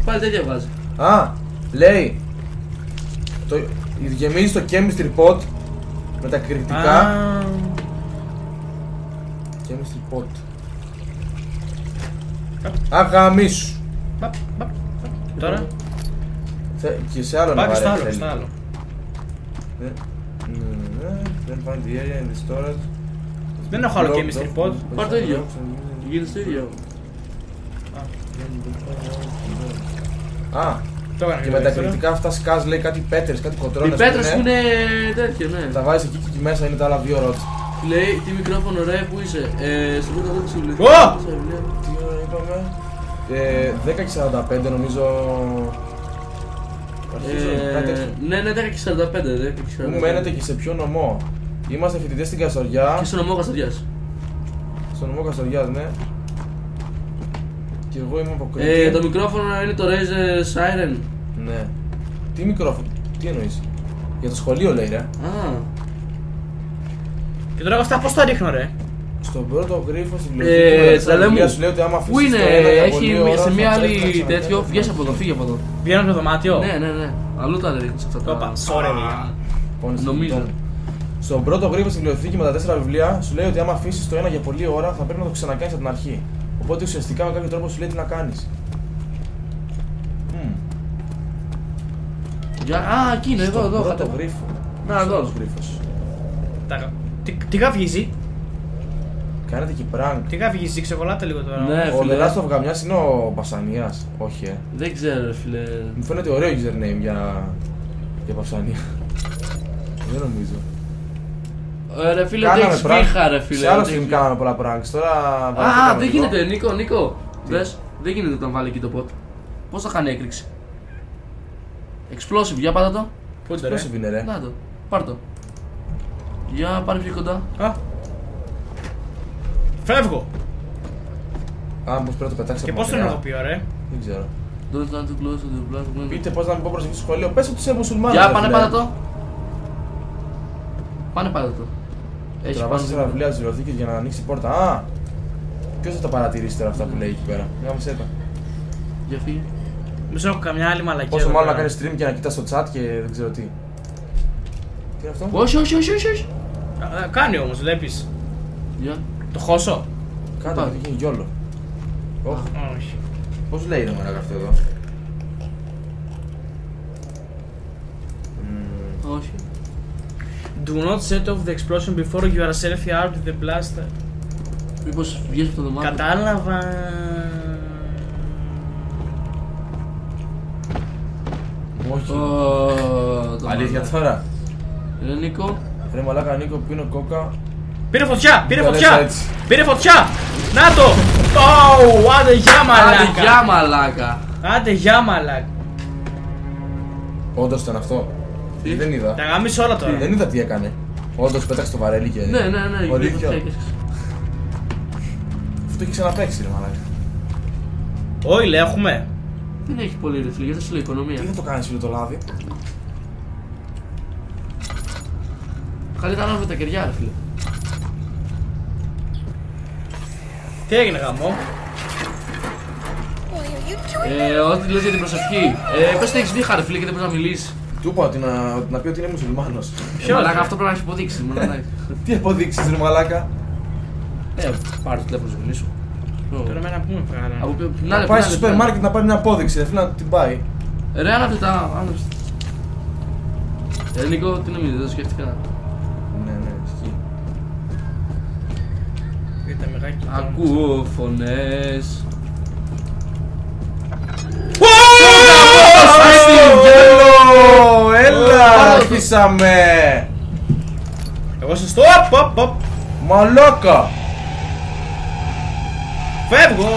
C: Πάλι τέτοια βάζει.
D: Λέει. Γεμίζει το chemistry pot με τα κριτικά. Chemistry pot. Αγαμίσου.
B: Τώρα.
D: Και σε άλλο
B: Πάμε
D: να
B: στο άλλο.
D: Δεν find the area in the storage.
B: Δεν έχω άλλο chemistry pot.
C: Πάρ' το ίδιο. Γίνεται το ίδιο.
D: Και με τα κριτικά αυτά σκάς λέει κάτι πέτρες, κάτι κοτρώνες.
C: Οι πέτρες που είναι τέτοιο, ναι.
D: Τα βάζεις εκεί και εκεί μέσα είναι τα άλλα δύο ρότς.
C: Λέει τι μικρόφωνο ρε, πού είσαι? Στο πρώτο εδώ της βιβλιοθήκης.
D: Τι ώρα είπαμε? 10:45 νομίζω.
C: Ναι, 10:45.
D: Πού μένετε και σε ποιο νομό? Είμαστε φοιτητές στην Καστοριά.
C: Και στο νομό Καστοριάς.
D: Στο νομό Καστοριάς, ναι. Και εγώ είμαι από Κρήτη.
C: Το μικρόφωνο είναι το Razer Siren.
D: Ναι. Τι μικρόφωνο, τι εννοείς? Για το σχολείο λέει, ρε.
B: Και τώρα αυτά πώς τα ρίχνω, ρε?
D: Στον πρώτο γρίφο στην βιβλιοθήκη σου λέει ότι άμα αφήσεις.
C: Πού είναι, έχει σε μια άλλη τέτοιο. Βγες από εδώ, φύγε από εδώ.
B: Βγαίνω από το δωμάτιο.
C: Ναι. Αλλού τα ρίχνεις αυτά τα.
B: Όπα, sorry.
C: Νομίζω.
D: Στον πρώτο γρίφο στην βιβλιοθήκη με τα 4 βιβλία σου λέει ότι άμα αφήσεις το ένα για πολλή ώρα θα πρέπει να το ξανακάνεις από την αρχή. Οπότε ουσιαστικά με κάποιο τρόπο σου λέει τι να κάνεις.
C: Εκεί είναι, εδώ.
D: Στον πρώτο γρίφο.
C: Να, εδώ.
D: Πρώτος γρίφος.
B: Τι γαυγίζει?
D: Κάνετε και prank.
B: Τι γαυγίζει, ξεκολλάτε λίγο τώρα.
C: Ναι,
D: Ο
C: φίλε.
D: The Last of Γαμιάς είναι ο Παυσανίας. Όχι,
C: Δεν ξέρω, ρε φίλε.
D: Μου φαίνεται ωραίο username για Παυσανία. Δεν νομίζω.
C: Ρε φίλε, το έχεις φύχα, ρε φίλε.
D: Σε άλλο stream κάναμε πολλά pranks. Τώρα.
C: Δεν γίνεται, Νίκο. Δες, δεν γίνεται όταν βάλει εκεί το pot. Πώς θα κάνει έκρηξη? Explosive, για πάτα το.
B: Πού είναι,
D: είναι, ρε.
C: Να το, πάρ' το. Για πάρε πιο κοντά.
B: Φεύγω.
D: Πώς πρέπει να το πετάξω.
B: Και πώς το ενεργοποιώ, ρε?
D: Δεν ξέρω.
C: Don't stand too close to the black.
D: Πείτε πώς να μην πω προσευχή στο σχολείο. Πες ότι είσαι μουσουλμάνος.
C: Για πάνε πάτα το. Πάνε πάτα το. Έχει
D: Τραβάς 4 βιβλία της βιβλιοθήκης για να ανοίξει η πόρτα. Ποιος θα τα παρατηρήσει τώρα αυτά που λέει εκεί πέρα? Γάμισε τα.
C: Για φύγε.
B: Μισό έχω καμιά άλλη μαλακία.
D: Πόσο μάλλον να κάνεις stream και να κοιτάς το chat και δεν ξέρω τι. Τι είναι αυτό?
C: Όχι.
B: Κάνει όμως, βλέπεις.
C: Για.
B: Το χώσω.
D: Κάτω γιατί γίνει γιόλο.
B: Όχι.
D: Πώς λέει ρε μαλάκα αυτό εδώ?
C: Όχι.
B: Do not set off the explosion before you are self-armed with the blaster.
C: Μήπως βγες από το δωμάτιο.
B: Κατάλαβα.
D: Όχι. Αλήθεια τώρα.
C: Ρε Νίκο.
D: Ρε μαλάκα Νίκο, πίνω κόκα.
B: Πήρε φωτιά, πήρε φωτιά! Πήρε φωτιά! Να το! Άντε γεια μαλάκα!
C: Άντε γεια μαλάκα!
B: Άντε γεια μαλάκα!
D: Όντως ήταν αυτό. Δεν είδα.
B: Τα γάμισε όλα τώρα.
D: Δεν είδα τι έκανε. Όντως πέταξε το βαρέλι και.
C: Ναι.
D: Αυτό έχει ξαναπαίξει ρε μαλάκα.
B: Όχι, έχουμε.
C: Δεν έχει πολύ ρε φίλε, γιατί σου λέει οικονομία.
D: Τι θα το κάνεις φίλε το λάδι.
C: Καλύτερα να με τα κεριά ρε φίλε.
B: Τι έγινε γαμό.
C: Ό,τι λες για την προσευχή. Πες ότι έχεις δίχα ρε φίλε και δεν μπορείς να μιλήσεις.
D: Του είπα να πει ότι είναι μουσουλμάνος.
C: Μαλάκα, αυτό πρέπει να έχει υποδείξεις.
D: Τι αποδείξεις ρε μαλάκα.
C: Πάρε το τηλέφωνο να μιλήσω.
B: Τώρα εμένα πού με βγάλανε.
D: Να πάει στο σούπερ μάρκετ να πάρει μια απόδειξη, ρε φίλε να την πάει.
C: Ρε άναψε τα. Νίκο, τι νομίζεις, δεν το σκέφτηκα.
D: Ναι, ισχύει.
C: Ακούω φωνές.
D: Έλα, αρχίσαμε.
B: Εγώ σε στο
D: Μαλάκα.
B: Φεύγω.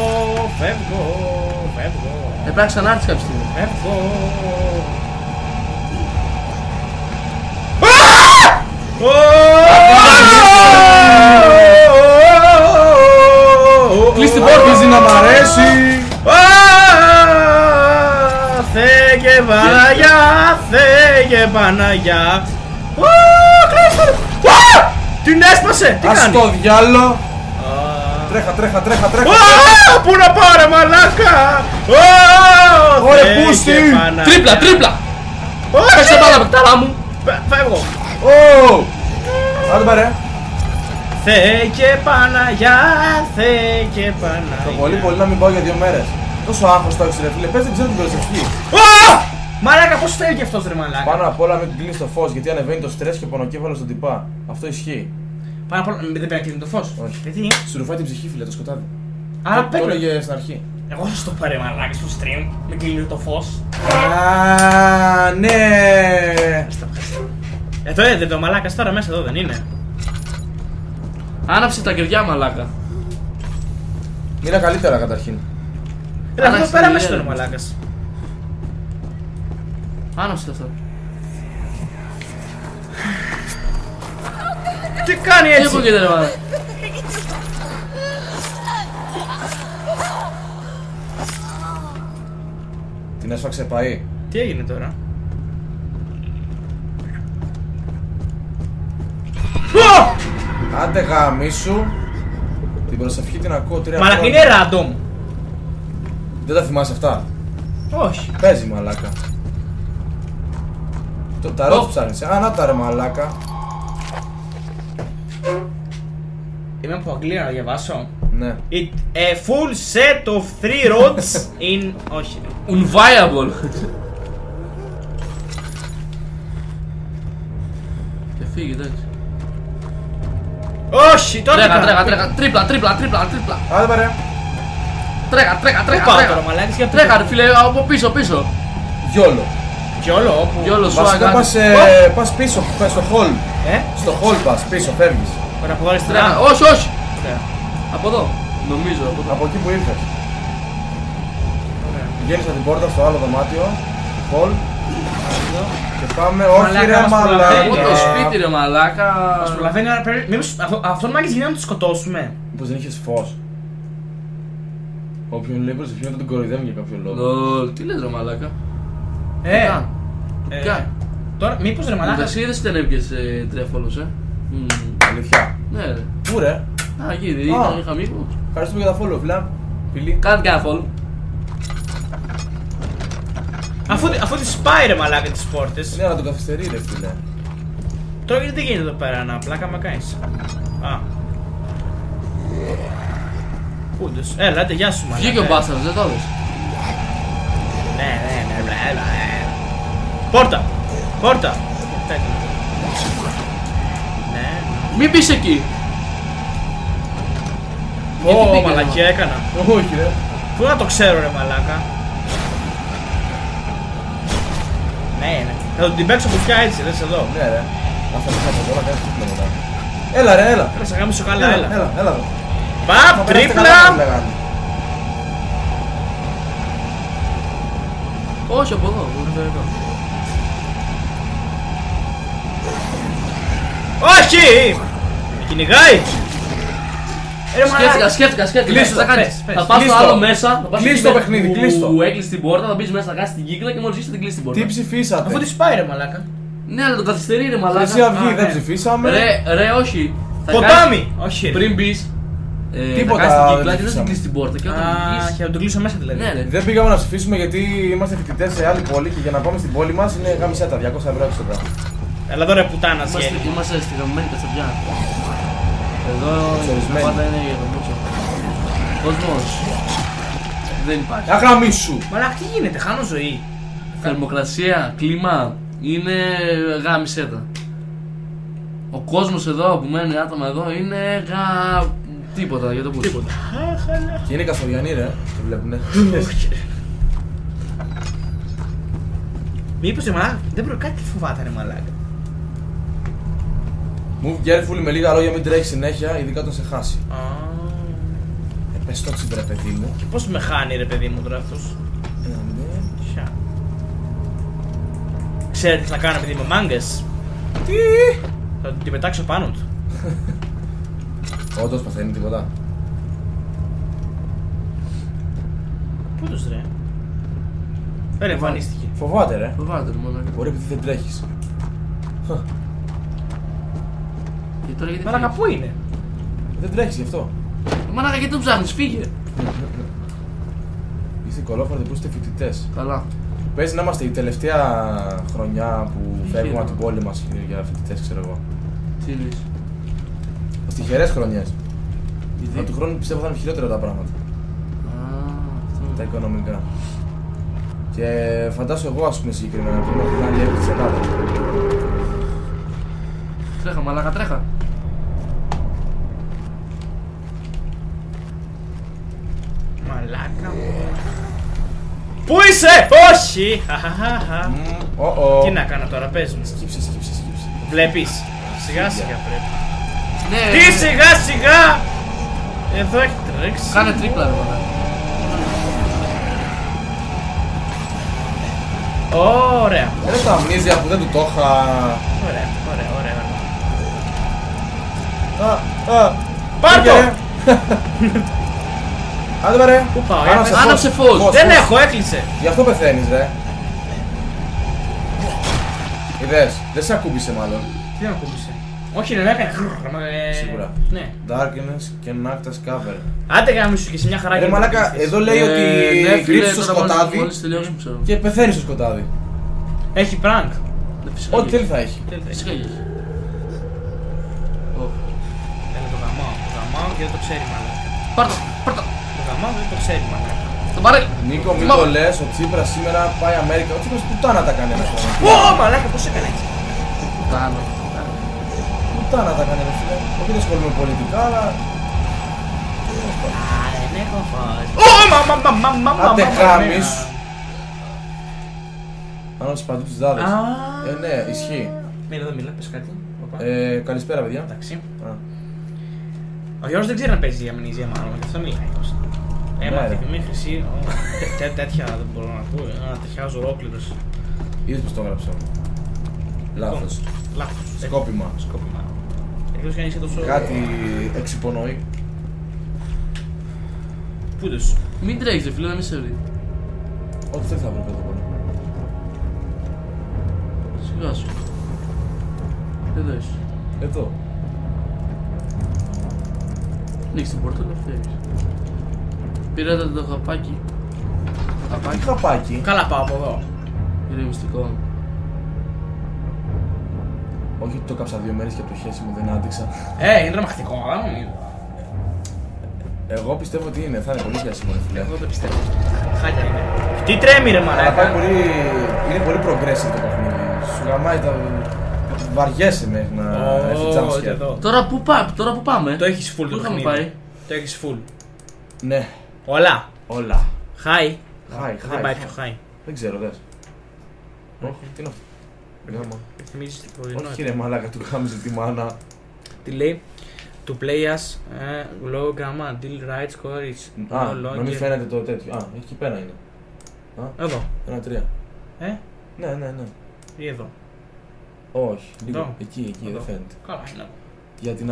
C: Πρέπει να ξανάρθεις κάποια στιγμή.
B: Φεύγω.
C: Κλείς την πόρτα.
D: Αρχίζει να μ' αρέσει.
B: Θέγε Παναγιά, Θέγε Παναγιά. Την έσπασε, τι
D: Ας
B: κάνει.
D: το διάλο. Τρέχα.
B: Πού να πάω ρε μαλάκα.
D: Ωραία, πούστη.
C: Τρίπλα. Πέσε μπάλα παικτάρα μου.
B: Φεύγω.
D: Άντε πάρε.
B: Θέγε Παναγιά, Θέγε Παναγιά.
D: Το πολύ να μην πάω για 2 μέρες. Τόσο άγχος το έχεις ρε φίλε, πες δεν ξέρω την προσευχή.
B: Μαλάκα, πώς θέλει και αυτός ρε μαλάκα.
D: Πάνω απ' όλα μην κλείνεις το φως γιατί ανεβαίνει το στρες και ο πονοκέφαλος στον τυπά. Αυτό ισχύει.
B: Πάνω απ' όλα δεν πρέπει να κλείνει το φως.
D: Όχι.
B: Γιατί.
D: Σου ρουφάει την ψυχή φίλε το σκοτάδι.
B: Άρα
D: Το
B: πρέπει.
D: έλεγε στην αρχή.
B: Εγώ σας το πάρε μαλάκα στο stream. Με κλείνει το φως.
D: Ναι.
B: Εδώ δεν το μαλάκας τώρα μέσα εδώ δεν είναι.
C: Άναψε τα κεριά μαλάκα.
D: Μίλα καλύτερα καταρχήν.
B: Εδώ
C: Άναψε
B: πέρα
C: τα
B: μέσα
C: κεριά,
B: είναι ο
C: ρε.
B: μαλάκας.
C: Άναψε αυτό.
B: Τι κάνει
C: Τι
B: έτσι.
C: ακούγεται ρε μαλάκα.
D: Την έσφαξε πάει.
B: Τι έγινε τώρα.
D: Άντε γαμίσου. Την προσευχή την ακούω 3
B: Μαλάκα
D: χρόνια.
B: είναι random.
D: Δεν τα θυμάσαι αυτά.
B: Όχι.
D: Παίζει μαλάκα. Το ταρότ ψάχνεις. Να τα ρε μαλάκα.
B: Είμαι από Αγγλία να διαβάσω.
D: Ναι.
B: A full set of 3 rods in... Όχι.
C: Unviable. Και φύγει εντάξει.
B: Όχι, τώρα
C: Τρέχα. Τρίπλα.
D: Άντε πάρε.
C: Τρέχα.
B: Πού πάω τώρα μαλάκες για
C: Τρέχα ρε φίλε, από πίσω.
D: Γιόλο.
B: Γιόλο όπου.
C: Γιόλο σου
D: Βασικά
C: αγάπη.
D: πας πίσω, πας στο hall. Στο hall πας πίσω, φεύγεις.
B: Ωραία που βάλεις
C: Τρέχα.
B: τρέχα.
C: Όχι. Από εδώ. Νομίζω από εδώ.
D: Από εκεί που ήρθες. Βγαίνεις από την πόρτα στο άλλο δωμάτιο. Hall. Και πάμε, όχι
B: Μαλάκα,
D: ρε
B: μας
D: μαλάκα.
B: προλαβαίνει.
C: Πού το σπίτι ρε μαλάκα.
B: Μας προλαβαίνει άρα πρέπει... Μήπως αυτόν μάγκες γίνεται να το σκοτώσουμε.
D: Μήπως δεν είχες φως. Όποιον λέει προσευχή δεν τον κοροϊδεύουν για κάποιο λόγο.
C: Τι λες ρε μαλάκα.
B: Ε,
C: Κάνε.
B: Τώρα μήπως ρε μαλάκα.
C: Εσύ δεν στενεύκες 3 follows
D: Αλήθεια.
C: Ναι ρε.
D: Πού ρε.
C: Α, εκεί είχα μήκο.
D: Ευχαριστούμε για τα follow, φίλοι.
C: Κάντε και ένα follow.
B: Αφού τη σπάει ρε μαλάκα τις πόρτες.
D: Ναι, αλλά τον καθυστερεί ρε φίλε.
B: Τώρα γιατί δεν γίνεται εδώ πέρα να πλάκα με κάνεις. Α. Πούντος. Έλα, άντε, γεια σου μαλάκα.
C: Βγήκε ο μπάσταρος, δεν το έδωσε.
B: Ναι, μπλε. Πόρτα. Ναι.
C: Μην πεις εκεί. Γιατί
B: Ω,
C: πήγε,
B: μαλακία έκανα.
D: Όχι ρε.
B: Πού να το ξέρω ρε μαλάκα. Θα την παίξω κουφιά έτσι, δες εδώ.
D: Ναι, ρε. Αυτά τα χάσω τώρα, κάνεις τρίπλα μετά. Έλα, ρε, έλα.
B: Έλα, σε γάμισω καλά, έλα.
D: Έλα εδώ.
B: Παπ,
D: Θα περάσετε καλά,
B: τρίπλα!
D: μου λέγανε.
C: Όχι από εδώ, μπορεί εδώ.
B: Όχι! Με κυνηγάει!
C: Σκέφτηκα.
D: Κλείστο,
C: Θα κάνεις.
B: πες.
C: Θα πας στο
D: Κλείστο.
C: άλλο μέσα.
D: Κλείστο παιχνίδι, κλείστο.
C: Που έκλεισε την πόρτα, θα μπεις μέσα, θα κάνεις την κύκλα και μόλις είσαι θα την κλείσεις την πόρτα.
D: Τι ψηφίσατε?
B: Αφού τη σπάει ρε μαλάκα.
C: Ναι, αλλά το καθυστερεί ρε μαλάκα.
D: Χρυσή Αυγή
B: Α,
D: δεν
B: ναι.
D: ψηφίσαμε.
C: Ρε, όχι. Θα
B: Ποτάμι!
C: κάνεις-
B: Όχι ρε.
C: Πριν μπεις,
D: Τίποτα
C: θα κάνεις την
D: δεν
C: κύκλα και δεν θα
D: ψηφίσαμε.
C: κλείσεις την πόρτα. Και όταν
B: Α,
C: βγεις.
B: και να το κλείσω μέσα δηλαδή.
C: Ναι, ρε.
D: Δεν πήγαμε να ψηφίσουμε γιατί είμαστε φοιτητές σε άλλη πόλη και για να πάμε στην πόλη μας είναι γάμισέτα 200 ευρώ έξοδα.
B: Έλα εδώ ρε πουτάνα σχέδι.
C: Είμαστε στη γαμμένη κατσαβιά. Εδώ
D: Ξορισμένη.
C: πάντα είναι για το μούτσο. Κόσμος. Δεν υπάρχει.
D: Αγραμμή σου!
B: Μαλάκα τι γίνεται, χάνω ζωή.
C: Θερμοκρασία, κλίμα, είναι γάμισέτα. Ο κόσμος εδώ που μένει άτομα εδώ είναι τίποτα για το πούσι.
B: Τίποτα.
D: Και είναι Καστοριανοί ρε, το βλέπουνε.
B: Μήπως ρε μαλάκα, δεν πρέπει κάτι φοβάται ρε μαλάκα.
D: Move careful με λίγα λόγια, μην τρέχει συνέχεια, ειδικά όταν σε χάσει. Πες το έτσι βρε παιδί μου.
B: Και πώς με χάνει ρε παιδί μου τώρα αυτός.
D: Ναι.
B: Σια. Ξέρετε τι θα κάνω επειδή είμαι μάγκας.
D: Τι!
B: Θα την πετάξω πάνω του.
D: Όντως παθαίνει τίποτα.
B: Πού τους ρε. Δεν εμφανίστηκε.
D: Φοβάται ρε.
C: Φοβάται ρε μαλάκα.
D: Μπορεί επειδή δεν τρέχεις.
C: Και τώρα γιατί
B: Μαλάκα
C: φύγεις?
B: πού είναι.
D: Δεν τρέχεις γι' αυτό.
C: Μαλάκα γιατί τον ψάχνεις, φύγε.
D: Είστε κολόφαρδοι που είστε φοιτητές.
C: Καλά.
D: Παίζει να είμαστε η τελευταία χρονιά που
C: Τι
D: φεύγουμε
C: χαίρομαι.
D: από την πόλη μας για φοιτητές, ξέρω εγώ.
C: Τι λες.
D: Στις τυχερές χρονιές.
C: Γιατί.
D: Αλλά του χρόνου πιστεύω θα είναι χειρότερα τα πράγματα.
C: Αυτό.
D: Τα οικονομικά. Και φαντάσου εγώ, ας πούμε, συγκεκριμένα που είμαι από την άλλη άκρη της Ελλάδας.
C: Τρέχα μαλάκα, τρέχα.
B: Μαλάκα μου. Πού είσαι! Όχι! Χαχαχαχα. Τι να κάνω τώρα, πες μου.
D: Σκύψε.
B: Βλέπεις. Σιγά σιγά πρέπει.
C: Ναι,
B: Τι σιγά σιγά! Εδώ έχει τρέξει.
C: κάνε τρίπλα ρε μαλάκα.
B: Ωραία.
D: Ρε τα αμνίζια που δεν του το είχα.
B: Ωραία.
D: Πάρ'
B: το!
D: Άντε με ρε.
B: Πού πάω,
C: Άναψε φως.
B: Δεν έχω, έκλεισε.
D: Γι' αυτό πεθαίνεις ρε. Είδες, δεν σε ακούμπησε μάλλον.
B: Τι να κούμπησε. Όχι, ρε, με έκανε.
D: Σίγουρα.
B: Ναι.
D: Darkness can act as cover.
B: Άντε γάμι σου και σε μια χαρά.
D: Ρε μαλάκα, εδώ λέει ότι
C: ναι, φίλε,
D: κρύψεις στο
C: τώρα
D: σκοτάδι
C: μόλις τελειώσουμε ξέρω.
D: και πεθαίνεις στο σκοτάδι.
B: Έχει prank.
C: Φυσικά
D: Ό,τι
C: έχει.
D: θέλει θα έχει.
C: Φυσικά έχει.
B: Έλα το γαμάω. Το γαμάω και δεν το ξέρει μαλάκα.
C: Πάρτο.
B: Το γαμάω και δεν το ξέρει μαλάκα.
C: Το πάρε.
D: Νίκο, μην
C: Μα-
D: το λες, ο Τσίπρας σήμερα πάει Αμέρικα. Ο Τσίπρας πουτάνα τα κάνει ένα χρόνο.
B: Ω, μαλάκα, πώς έκανε έτσι.
C: Πουτάνα.
D: Πουτάνα τα κάνει ένα φίλε. Όχι δεν ασχολούμαι με πολιτικά, αλλά.
B: Δεν έχω φως. Ω,
D: Άντε χάμεις. Άνοιξε παντού τους δάδες.
B: Α.
D: Ναι, ισχύει.
B: Μίλα, δεν μιλά, πες κάτι. Οπα.
D: Καλησπέρα παιδιά.
B: Εντάξει.
D: Α.
B: Ο Γιώργος δεν ξέρει να παίζει αμνίζια μάλλον, γι' αυτό μιλάει τόσο. Έμαθε και μια χρυσή. Τέτοια δεν μπορώ να πω. Ένα τριχιάζω ολόκληρος.
D: Είδες πως το έγραψα. Λάθος.
B: Λάθος.
D: Σκόπιμα.
B: Σκόπιμα. Εκτός κι αν είσαι τόσο.
D: Κάτι εξυπονοεί.
B: Πού τους.
C: Μην τρέχεις ρε φίλε να μην σε βρει.
D: Ό,τι θέλει θα βρει εδώ πέρα.
C: Σιγά σου. Εδώ είσαι.
D: Εδώ.
C: Ανοίξε την πόρτα να φεύγεις. Πήρατε το χαπάκι. Το
D: Τι
C: χαπάκι.
D: χαπάκι.
B: Καλά πάω από εδώ.
C: Είναι μυστικό.
D: Όχι ότι το κάψα 2 μέρες και από το χέρι μου δεν άντεξα.
B: Είναι τρομακτικό, αλλά νομίζω.
D: Εγώ πιστεύω ότι είναι, θα είναι πολύ πιάσιμο ρε φίλε.
B: Εγώ δεν πιστεύω. Χάλια είναι. Τι τρέμει ρε
D: Αλλά πάει
B: μαλάκα.
D: πολύ. Είναι πολύ progressive το παιχνίδι. Σου γαμάει τα. Βαριέσαι μέχρι να έρθει
B: Ω,
D: jumpscare.
B: εδώ.
C: Τώρα που πάμε.
B: Το έχεις full
C: Πού
B: το
C: είχαμε
B: παιχνίδι.
C: πάει.
B: Το έχεις full.
D: Ναι,
B: Όλα.
D: όλα.
B: Χάι.
D: Χάι,
B: Δεν πάει πιο
D: χάι.
B: χάι.
D: Δεν ξέρω, δες. Όχι, τι είναι αυτό.
B: Θυμίζεις την πρωινό.
D: Όχι ρε μαλάκα, του κάμιζε τη μάνα.
B: Τι λέει? To play us low gamma deal right score is no
D: να μην
B: longer.
D: φαίνεται το τέτοιο. Εκεί πέρα είναι.
B: Εδώ.
D: 1-3. Ναι.
B: Ή εδώ.
D: Όχι, λίγο.
B: Εδώ.
D: Εκεί, δεν φαίνεται.
B: Καλά είναι.
D: Για την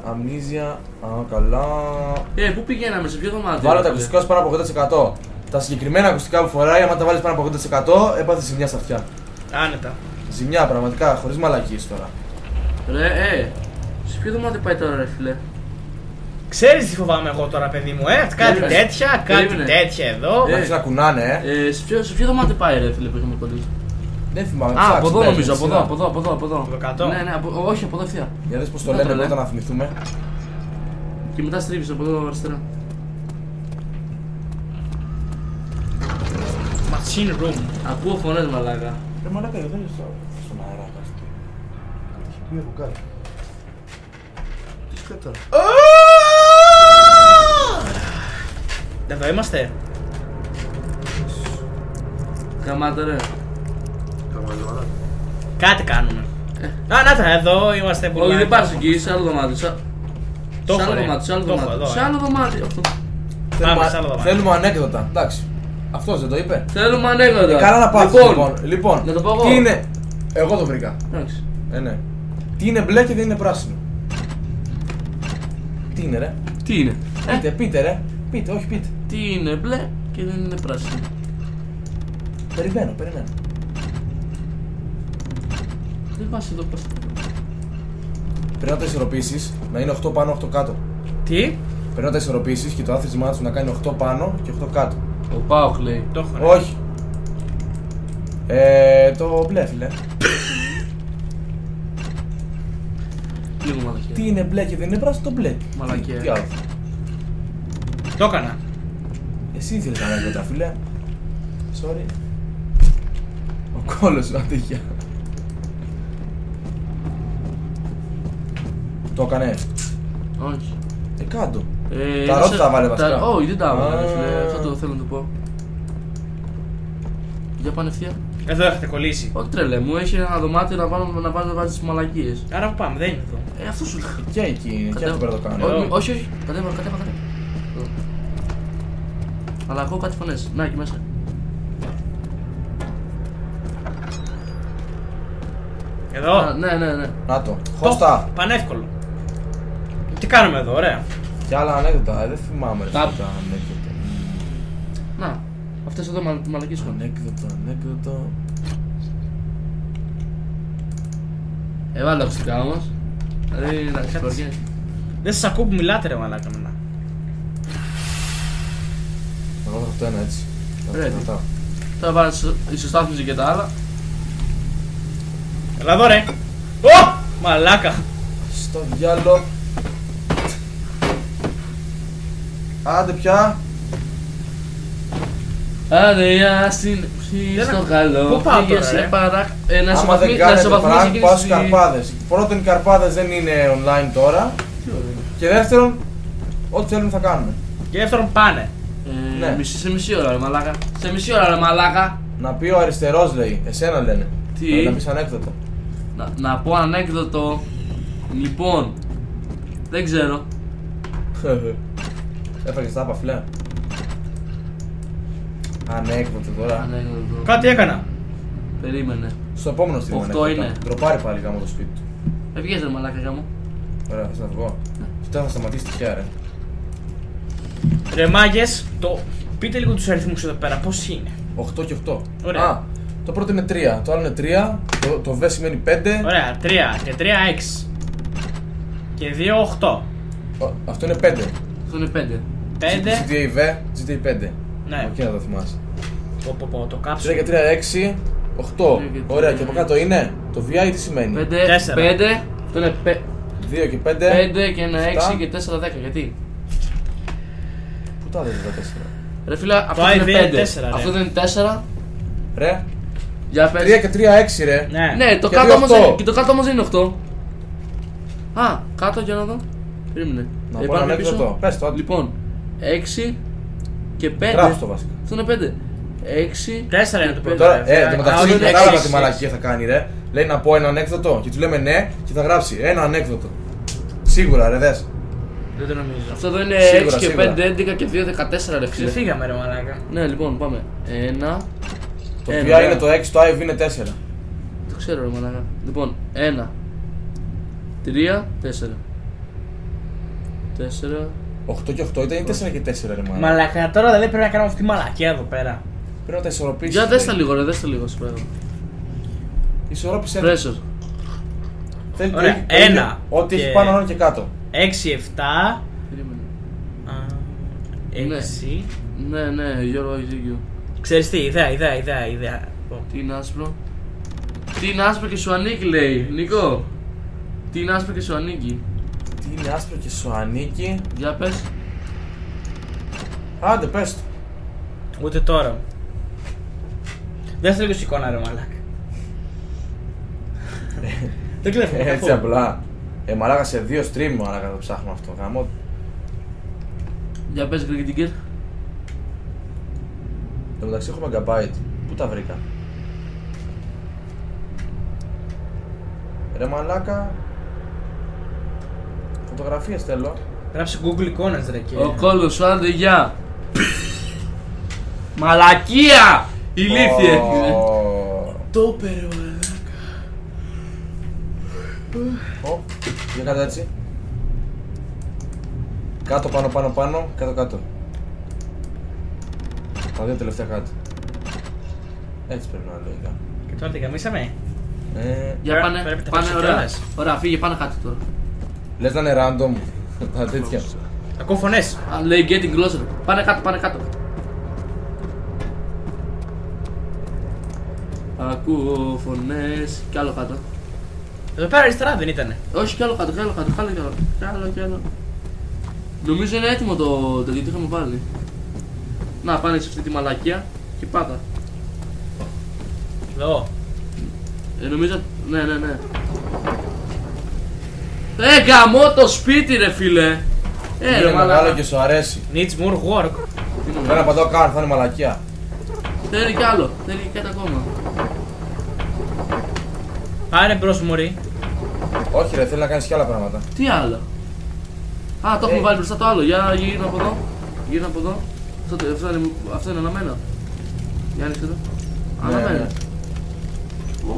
D: αμνίζια, καλά.
C: Πού πηγαίναμε, σε ποιο δωμάτιο?
D: Βάλω τα ακουστικά σου πάνω από 80%. Τα συγκεκριμένα ακουστικά που φοράει, άμα τα βάλεις πάνω από 80%, έπαθε ζημιά στα αυτιά.
B: Άνετα.
D: Ζημιά, πραγματικά, χωρίς μαλακίες τώρα.
C: Ρε, σε ποιο δωμάτιο πάει τώρα, ρε φίλε?
B: Ξέρεις τι φοβάμαι εγώ τώρα, παιδί μου, κάτι τέτοια, κάτι τέτοια εδώ.
D: Να να κουνάνε,
C: Σε ποιο δωμάτιο πάει, ρε φίλε, που είχαμε κολλήσει?
D: Δεν θυμάμαι.
C: Από εδώ νομίζω, από εδώ.
B: Από το κάτω.
C: Ναι, όχι, από εδώ ευθεία.
D: Για δες πως το λένε πρώτα να θυμηθούμε.
C: Και μετά στρίβεις από εδώ αριστερά.
B: Machine room.
C: Ακούω φωνές, μαλάκα.
D: Ρε μαλάκα, δεν είναι στον αέρα. Κάτι έχει πει από κάτω. Τι σκέφτεται τώρα?
B: Εδώ είμαστε.
C: Καμάτε, ρε.
B: Κάτι κάνουμε. Να τα, εδώ είμαστε που.
C: Όχι, δεν πας εκεί, σε άλλο δωμάτιο. Σε άλλο δωμάτιο.
D: Θέλουμε ανέκδοτα. Εντάξει. Αυτός δεν το είπε.
C: Θέλουμε ανέκδοτα.
D: Καλά να πάθεις λοιπόν.
C: Να το πω εγώ.
D: Τι είναι. Εγώ το βρήκα.
C: Εντάξει.
D: Ναι. Τι είναι μπλε και δεν είναι πράσινο? Τι είναι ρε?
C: Τι είναι?
D: Πείτε ρε. Πείτε, όχι πείτε.
C: Τι είναι μπλε και δεν είναι πράσινο?
D: Περιμένω.
C: Δεν πας εδώ πας.
D: Πρέπει να το ισορροπήσεις, να είναι 8 πάνω, 8 κάτω.
B: Τι?
D: Πρέπει να τα ισορροπήσεις και το άθροισμά σου να κάνει 8 πάνω και 8 κάτω.
C: Ο Πάοκ λέει.
B: Το έχω.
D: Όχι. Το μπλε φίλε.
C: Λίγο μαλακία.
D: Τι είναι μπλε και δεν είναι πράσινο? Το μπλε.
C: Μαλακία.
D: Τι άλλο?
B: Το έκανα.
D: Εσύ ήθελες να ανέκδοτα φίλε. Sorry. Ο κόλλος σου ατύχεια. Το έκανε.
C: Όχι.
D: Κάτω. Τα ρώτα τα βάλε βασικά.
C: Όχι, δεν τα βάλε. Αυτό το θέλω να του πω. Για πάνε ευθεία.
B: Εδώ έχετε κολλήσει.
C: Όχι τρελέ μου, έχει ένα δωμάτιο να βάζει τις μαλακίες.
B: Άρα που πάμε, δεν είναι εδώ.
C: Αυτό σου λέω.
D: Και εκεί είναι, και αυτό πρέπει να το κάνω.
C: Όχι. Κατέβα. Αλλά ακούω κάτι φωνές. Να, εκεί μέσα.
B: Εδώ.
C: Ναι.
D: Να το. Χώστα.
B: Πανεύκολο. Τι κάνουμε εδώ, ωραία.
D: Και άλλα ανέκδοτα, δεν θυμάμαι ρε
C: Τα
D: ανέκδοτα.
C: Να, αυτές εδώ μαλακίες φωνές.
D: Ανέκδοτα.
C: Έβαλε ακουστικά όμως. Δηλαδή, να ξεπορκεί.
B: Δεν σας ακούω που μιλάτε ρε μαλάκα μένα.
D: Εγώ θα αυτό ένα έτσι.
C: Θα βάλεις ισοστάθμιση και τα άλλα.
B: Έλα εδώ ρε. Μαλάκα.
D: Στο διάλο. Άντε πια.
C: Άντε για στο καλό.
B: Πού πάω τώρα ρε.
D: Άμα δεν κάνετε πράγμα, πάω στους Καρπάδες. Πρώτον, οι Καρπάδες δεν είναι online τώρα. Και δεύτερον, ό,τι θέλουμε θα κάνουμε.
B: Και δεύτερον πάνε.
D: Ναι.
C: Σε μισή ώρα ρε μαλάκα. Σε μισή ώρα ρε μαλάκα.
D: Να πει ο αριστερός λέει, εσένα λένε.
C: Τι?
D: Να πεις ανέκδοτο.
C: Να πω ανέκδοτο. Λοιπόν, δεν ξέρω.
D: Έφαγες τα παφλέ. Ανέκδοτο τώρα.
C: Ανέκδοτο.
B: Κάτι έκανα.
C: Περίμενε.
D: Στο επόμενο stream
C: 8
D: ανέκδοτο.
C: είναι.
D: Ντροπάρει πάλι γάμο το σπίτι του.
C: Βγες ρε μαλάκα γάμο.
D: Ωραία, θες να βγω. Κοιτά, θα σταματήσει τυχαία ρε.
B: Ρε μάγκες, πείτε λίγο τους αριθμούς εδώ πέρα, πώς είναι.
D: 8 και 8.
B: Ωραία.
D: Α, το πρώτο είναι 3, το άλλο είναι 3, το V σημαίνει 5.
B: Ωραία, 3 και 3 6. Και 2 8.
D: Αυτό είναι 5.
C: Αυτό είναι 5.
B: 5.
D: GTA V, GTA 5.
B: Ναι.
D: Εκεί να το θυμάσαι.
B: Το
D: 3
B: κάψω.
D: και 3, 6, 8. Ωραία, και από κάτω είναι το VI τι σημαίνει.
C: 5,
B: 4.
C: 5, αυτό είναι
D: 2 και 5.
C: 5 και ένα 6
D: 7.
C: και 4, 10. Γιατί?
D: Πού τα δες τα 4.
C: Ρε φίλα, αυτό
B: IV
C: είναι
B: είναι
C: 5.
B: 4, ρε.
C: Αυτό είναι 4.
D: Ρε,
C: Για
D: 3
C: πες.
D: και 3, 6 ρε.
B: Ναι.
C: Το
D: Και
C: κάτω
D: δύο
C: όμως
D: 8.
C: και το κάτω όμως δεν είναι 8. Α, κάτω για να δω. Περίμενε.
D: Να πω ένα
C: Πάμε
D: ανέκδοτο.
C: πίσω.
D: Πες το.
C: Λοιπόν, 6 και 5.
D: Γράψτε το βασικά.
C: Αυτό είναι 5. 6.
B: 4 είναι το πρώτο.
D: Τώρα, το μεταξύ
B: όχι,
D: δεν κατάλαβα
B: έξι.
D: τι μαλακία θα κάνει, ρε. Λέει να πω ένα ανέκδοτο και του λέμε ναι και θα γράψει ένα ανέκδοτο. Σίγουρα, ρε, δες.
B: Δεν το νομίζω.
C: Αυτό εδώ είναι
D: Σίγουρα,
C: 6 και
D: σίγουρα.
C: 5, 11 και 2, 14 ρε φίλε.
B: Ξεφύγαμε ρε μαλάκα.
C: Ναι, λοιπόν, πάμε. 1.
D: Το VR είναι το 6, το IV είναι 4.
C: Το ξέρω ρε μαλάκα. Λοιπόν, 1. 3, 4. 4.
D: 8 και 8 ήταν ή 4 και 4, ρε μαλάκα.
B: Μαλάκα, τώρα δηλαδή πρέπει να κάνουμε αυτή τη μαλακία εδώ πέρα.
D: Πρέπει να τα ισορροπήσεις.
C: Για δες τα λίγο ρε, δες τα λίγο σου πέρα.
D: Ισορρόπησε.
C: Pressure.
D: Θέλει
B: Ωραία,
D: το ίδιο,
B: ένα
D: ό,τι
B: και-
D: έχει πάνω πάνω και κάτω.
B: 6, 7.
C: Περίμενε.
B: 6.
C: Ναι, Γιώργο, έχεις δίκιο.
B: Ξέρεις τι, ιδέα.
C: Τι είναι άσπρο. Τι είναι άσπρο και σου ανήκει λέει, Νίκο. Τι είναι άσπρο και σου ανήκει.
D: Τι είναι άσπρο και σου ανήκει.
C: Για πες.
D: Άντε, πες το.
B: Ούτε τώρα. Δεν θέλω λίγο εικόνα ρε μαλάκα. Δεν κλέφω.
D: Έτσι απλά. Μαλάκα σε 2 stream μαλάκα το ψάχνουμε αυτό. Γαμώ.
C: Για πες Greg Digger.
D: Εν τω μεταξύ έχω megabyte. Πού τα βρήκα. Ρε μαλάκα. Φωτογραφίες θέλω.
B: Γράψε Google εικόνες ρε και.
C: Ο κόλλος σου, άντε γεια. Μαλακία! Ηλίθιε.
B: Το πέρα μαλάκα.
D: Για κάτω έτσι. Κάτω, πάνω, κάτω. Τα δύο τελευταία κάτω. Έτσι πρέπει να λέω.
B: Και τώρα την καμίσαμε.
C: Για πάνε,
B: πρέπει να
C: πάνε
B: παίξω
C: ωραία.
B: κιόλας.
C: Ωραία, φύγε, πάνε κάτω τώρα.
D: Λες να είναι random. Τα τέτοια.
B: Ακούω φωνές.
C: Α, λέει getting closer. Πάνε κάτω. Ακούω φωνές. Κι άλλο κάτω.
B: Εδώ πέρα αριστερά δεν ήτανε.
C: Όχι, κι άλλο κάτω. Κι άλλο. Νομίζω είναι έτοιμο το γιατί είχαμε βάλει. Να, πάνε σε αυτή τη μαλακία και πάτα.
B: Εδώ.
C: Νομίζω. Ναι. Γαμώ το σπίτι ρε φίλε.
D: Είναι
C: Ρε
D: μεγάλο
C: μαλάκα.
D: και σου αρέσει.
B: Needs more work.
D: Δεν απαντάω καν, θα είναι μαλακία.
C: Θέλει κι άλλο. Θέλει κάτι ακόμα.
B: Πάρε μπρος μωρή.
D: Όχι ρε, θέλει να κάνεις και άλλα πράγματα.
C: Τι άλλο. Α, το έχουμε βάλει μπροστά το άλλο. Για γύρνα από εδώ. Αυτό είναι αναμένο. Για άνοιξε το. Αναμένο.
D: Ναι.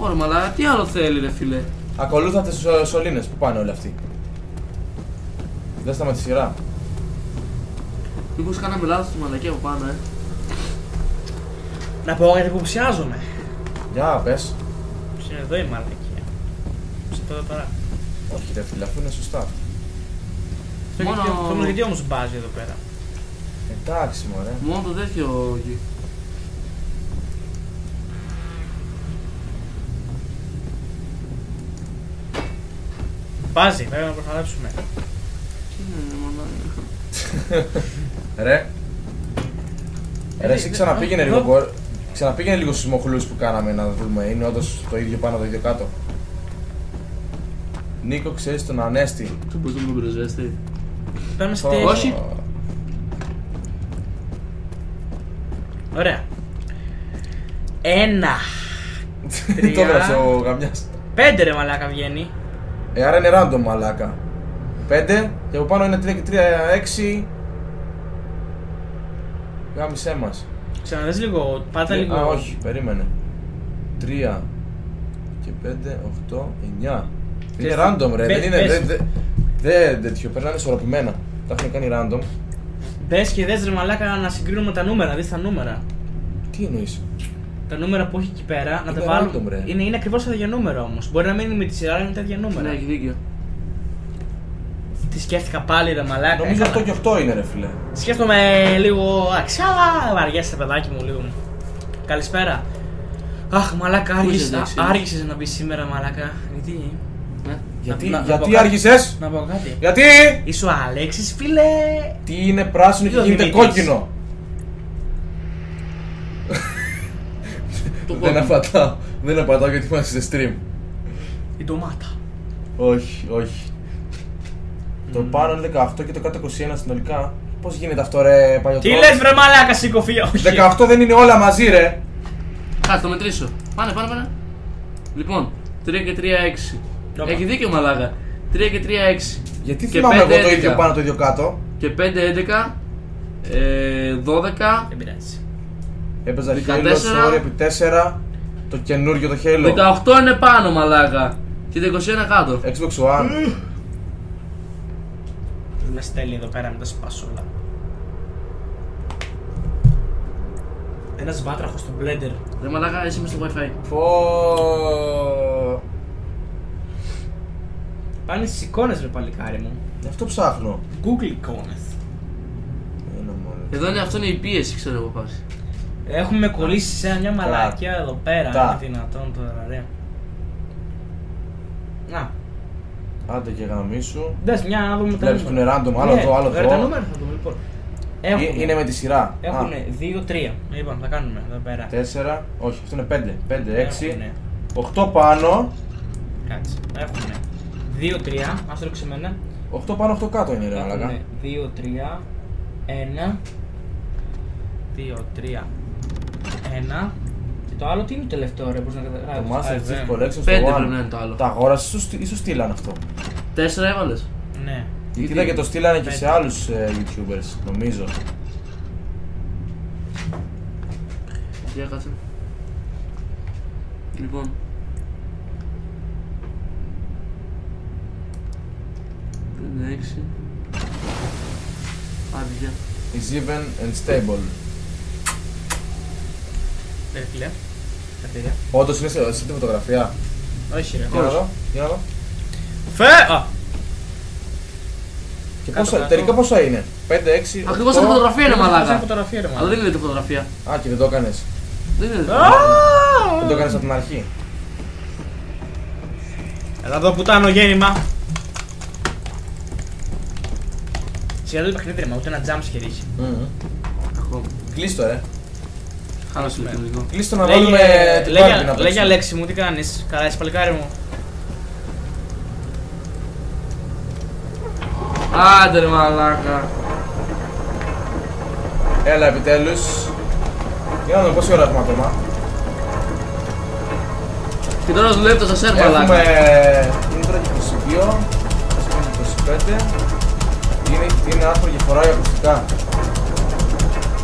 C: Ωραία, μαλάκα, τι άλλο θέλει ρε φίλε.
D: Ακολούθατε στους σωλήνες, πού πάνε όλοι αυτοί. Δεν σταματά τη σειρά.
C: Μήπως κάναμε λάθος στη μαλακία από πάνω,
B: Να πω γιατί υποψιάζομαι.
D: Για πες.
B: Είναι εδώ η μαλακία. Σε τώρα.
D: Όχι ρε φίλε, αφού είναι σωστά.
B: Αυτό γιατί όμως μπάζει εδώ πέρα.
D: Εντάξει μωρέ.
C: Μόνο το τέτοιο εκεί.
B: Μπάζει, πρέπει να προχωρήσουμε.
C: Τι είναι, μαλάκα.
D: Ρε. Ρε, εσύ ξαναπήγαινε λίγο στους μοχλούς που κάναμε να δούμε. Είναι όντως το ίδιο πάνω, το ίδιο κάτω. Νίκο, ξέρεις τον Ανέστη.
C: Του πώς δεν μου πρεσβέστη.
B: Πάμε στη
C: Όχι.
B: Ωραία. 1.
D: Το έγραψε ο Γαμιάς.
B: 5 ρε μαλάκα βγαίνει.
D: Άρα είναι random μαλάκα. 5 και από πάνω είναι 3 και 3, 6. Γάμισέ μας.
B: Ξαναδες λίγο, πάτα λίγο.
D: Α, όχι, περίμενε. 3 και 5, 8, 9. Είναι random ρε, δεν είναι. Δεν τέτοιο, περνάνε ισορροπημένα. Τα έχουν κάνει random.
B: Μπες και δες ρε μαλάκα να συγκρίνουμε τα νούμερα, δεις τα νούμερα.
D: Τι εννοείς.
B: Τα νούμερα που έχει εκεί πέρα, να τα
D: Είναι
B: βάλουμε.
D: random, ρε.
B: Είναι ακριβώς τα ίδια νούμερα όμως. Μπορεί να μην είναι με τη σειρά, αλλά είναι τα ίδια
C: Ναι,
B: νούμερα.
C: έχει δίκιο.
B: Τι σκέφτηκα πάλι ρε μαλάκα.
D: Νομίζω 8 και 8 είναι ρε φίλε.
B: Σκέφτομαι λίγο αξιάλα, βαριέσαι παιδάκι μου λίγο. Καλησπέρα. Αχ μαλάκα,
C: εντάξει.
B: άργησες να μπεις σήμερα μαλάκα. Γιατί.
C: Ναι.
D: Γιατί,
B: να πω
D: γιατί
B: κάτι.
D: άργησες.
B: Να πω κάτι.
D: Γιατί.
B: Είσαι ο Αλέξης φίλε.
D: Τι είναι πράσινο και
B: Ή ο
D: γίνεται
B: Δημήτρης.
D: κόκκινο.
C: Το
D: Δεν απαντάω. Δεν απαντάω γιατί είμαστε σε stream.
B: Η ντομάτα.
D: Όχι, όχι. Το πάνω είναι 18 και το κάτω 21 συνολικά. Πώς γίνεται αυτό ρε παλιωτό?
B: Τι λες βρε μαλάκα σηκωφία?
D: 18 δεν είναι όλα μαζί ρε.
C: Κάτσε το μετρήσω. Πάνε. Λοιπόν, 3 και 3, 6. Έχει δίκιο μαλάκα. 3 και 3, 6.
D: Γιατί θυμάμαι εγώ το ίδιο πάνω το ίδιο κάτω?
C: Και 5, 11, 12.
B: Δεν πειράζει.
D: Έπαιζα Halo, sorry, επί 4. Το καινούργιο το Halo.
C: 18 είναι πάνω μαλάκα. Και το 21 κάτω.
D: Xbox One.
B: Με στέλνει εδώ πέρα με τα σπάσουλα. Ένας βάτραχος στο blender.
C: Ρε μαλάκα, εσύ είμαι στο wifi.
B: Πάνε στις εικόνες ρε παλικάρι μου.
D: Αυτό ψάχνω.
B: Google εικόνες.
C: Εδώ είναι, αυτό είναι η πίεση, ξέρω εγώ πάση.
B: Έχουμε κολλήσει σε μια μαλακιά εδώ πέρα. Είναι δυνατόν τώρα ρε. Να.
D: Άντε και γαμίσου.
B: Δες μια να δούμε τα νούμερα.
D: Βλέπεις που είναι random, άλλο εδώ, άλλο εδώ.
B: Τα νούμερα θα δούμε λοιπόν.
D: Είναι με τη σειρά.
B: Έχουνε 2-3. Λοιπόν, θα κάνουμε εδώ πέρα.
D: 4, όχι, αυτό είναι 5. 5, 6. 8 πάνω.
B: Κάτσε. Έχουνε 2-3. Ας το ρίξει εμένα.
D: 8 πάνω, 8 κάτω είναι ρε μαλάκα.
B: Έχουνε 2-3. 1. 2-3. 1. Και το άλλο τι είναι το τελευταίο ρε, πώς να καταλάβεις?
D: Το Master Chief Collection στο
C: 5 πρέπει
D: One.
C: να είναι το άλλο.
D: Τα αγόρασες ή σου στείλαν αυτό?
C: 4 έβαλες.
B: Ναι.
D: Γιατί είδα και το στείλανε και σε άλλους YouTubers, νομίζω.
C: Για κάτσε. Λοιπόν. Είναι 6. Άδεια.
D: Is even and stable.
B: Ναι φίλε. Καρτήρια.
D: Όντως είναι σε τη φωτογραφία?
B: Όχι ρε.
D: Για να δω, για να δω. Και πόσα, τελικά πόσα είναι? 5, 6,
C: Ακριβώς σαν φωτογραφία είναι μαλάκα.
B: Αλλά
C: δεν είναι τη φωτογραφία.
D: Α, και δεν το έκανες.
C: Δεν είναι.
D: Δεν το έκανες από την αρχή.
B: Έλα εδώ πουτάνο γέννημα. Σιγά το παιχνίδι ρε, ούτε ένα jumpscare είχε.
D: Κλείστο ρε.
C: Χάλασε το κινητό.
D: Κλείστο να βάλουμε την πάρτι να παίξουμε.
B: Λέγε Αλέξη μου, τι κάνεις? Καλά είσαι παλικάρι μου?
C: Άντε ρε μαλάκα.
D: Έλα επιτέλους. Για να δούμε πόση ώρα έχουμε ακόμα.
C: Και τώρα δουλεύει το σασέρ μαλάκα.
D: Έχουμε... είναι τώρα και 22. Ας πούμε 25. Είναι άσπρο και φοράει ακουστικά.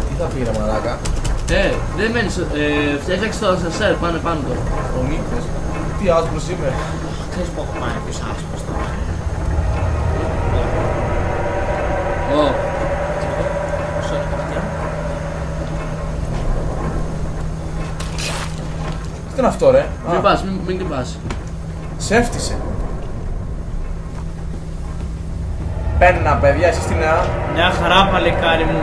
D: Τι θα πει ρε μαλάκα?
C: Δεν μένεις, φτιάξε το σασέρ, πάνε πάνω τώρα.
D: Ο νύχτες. Τι άσπρος είμαι.
B: Ξέρεις που έχω πάει ποιος άσπρος τώρα? Πόσο είναι παιδιά?
D: Τι είναι αυτό ρε?
C: Μην πας, μην πας.
D: Σε έφτισε. Πένα παιδιά, εσείς τι νέα?
B: Μια χαρά παλικάρι μου.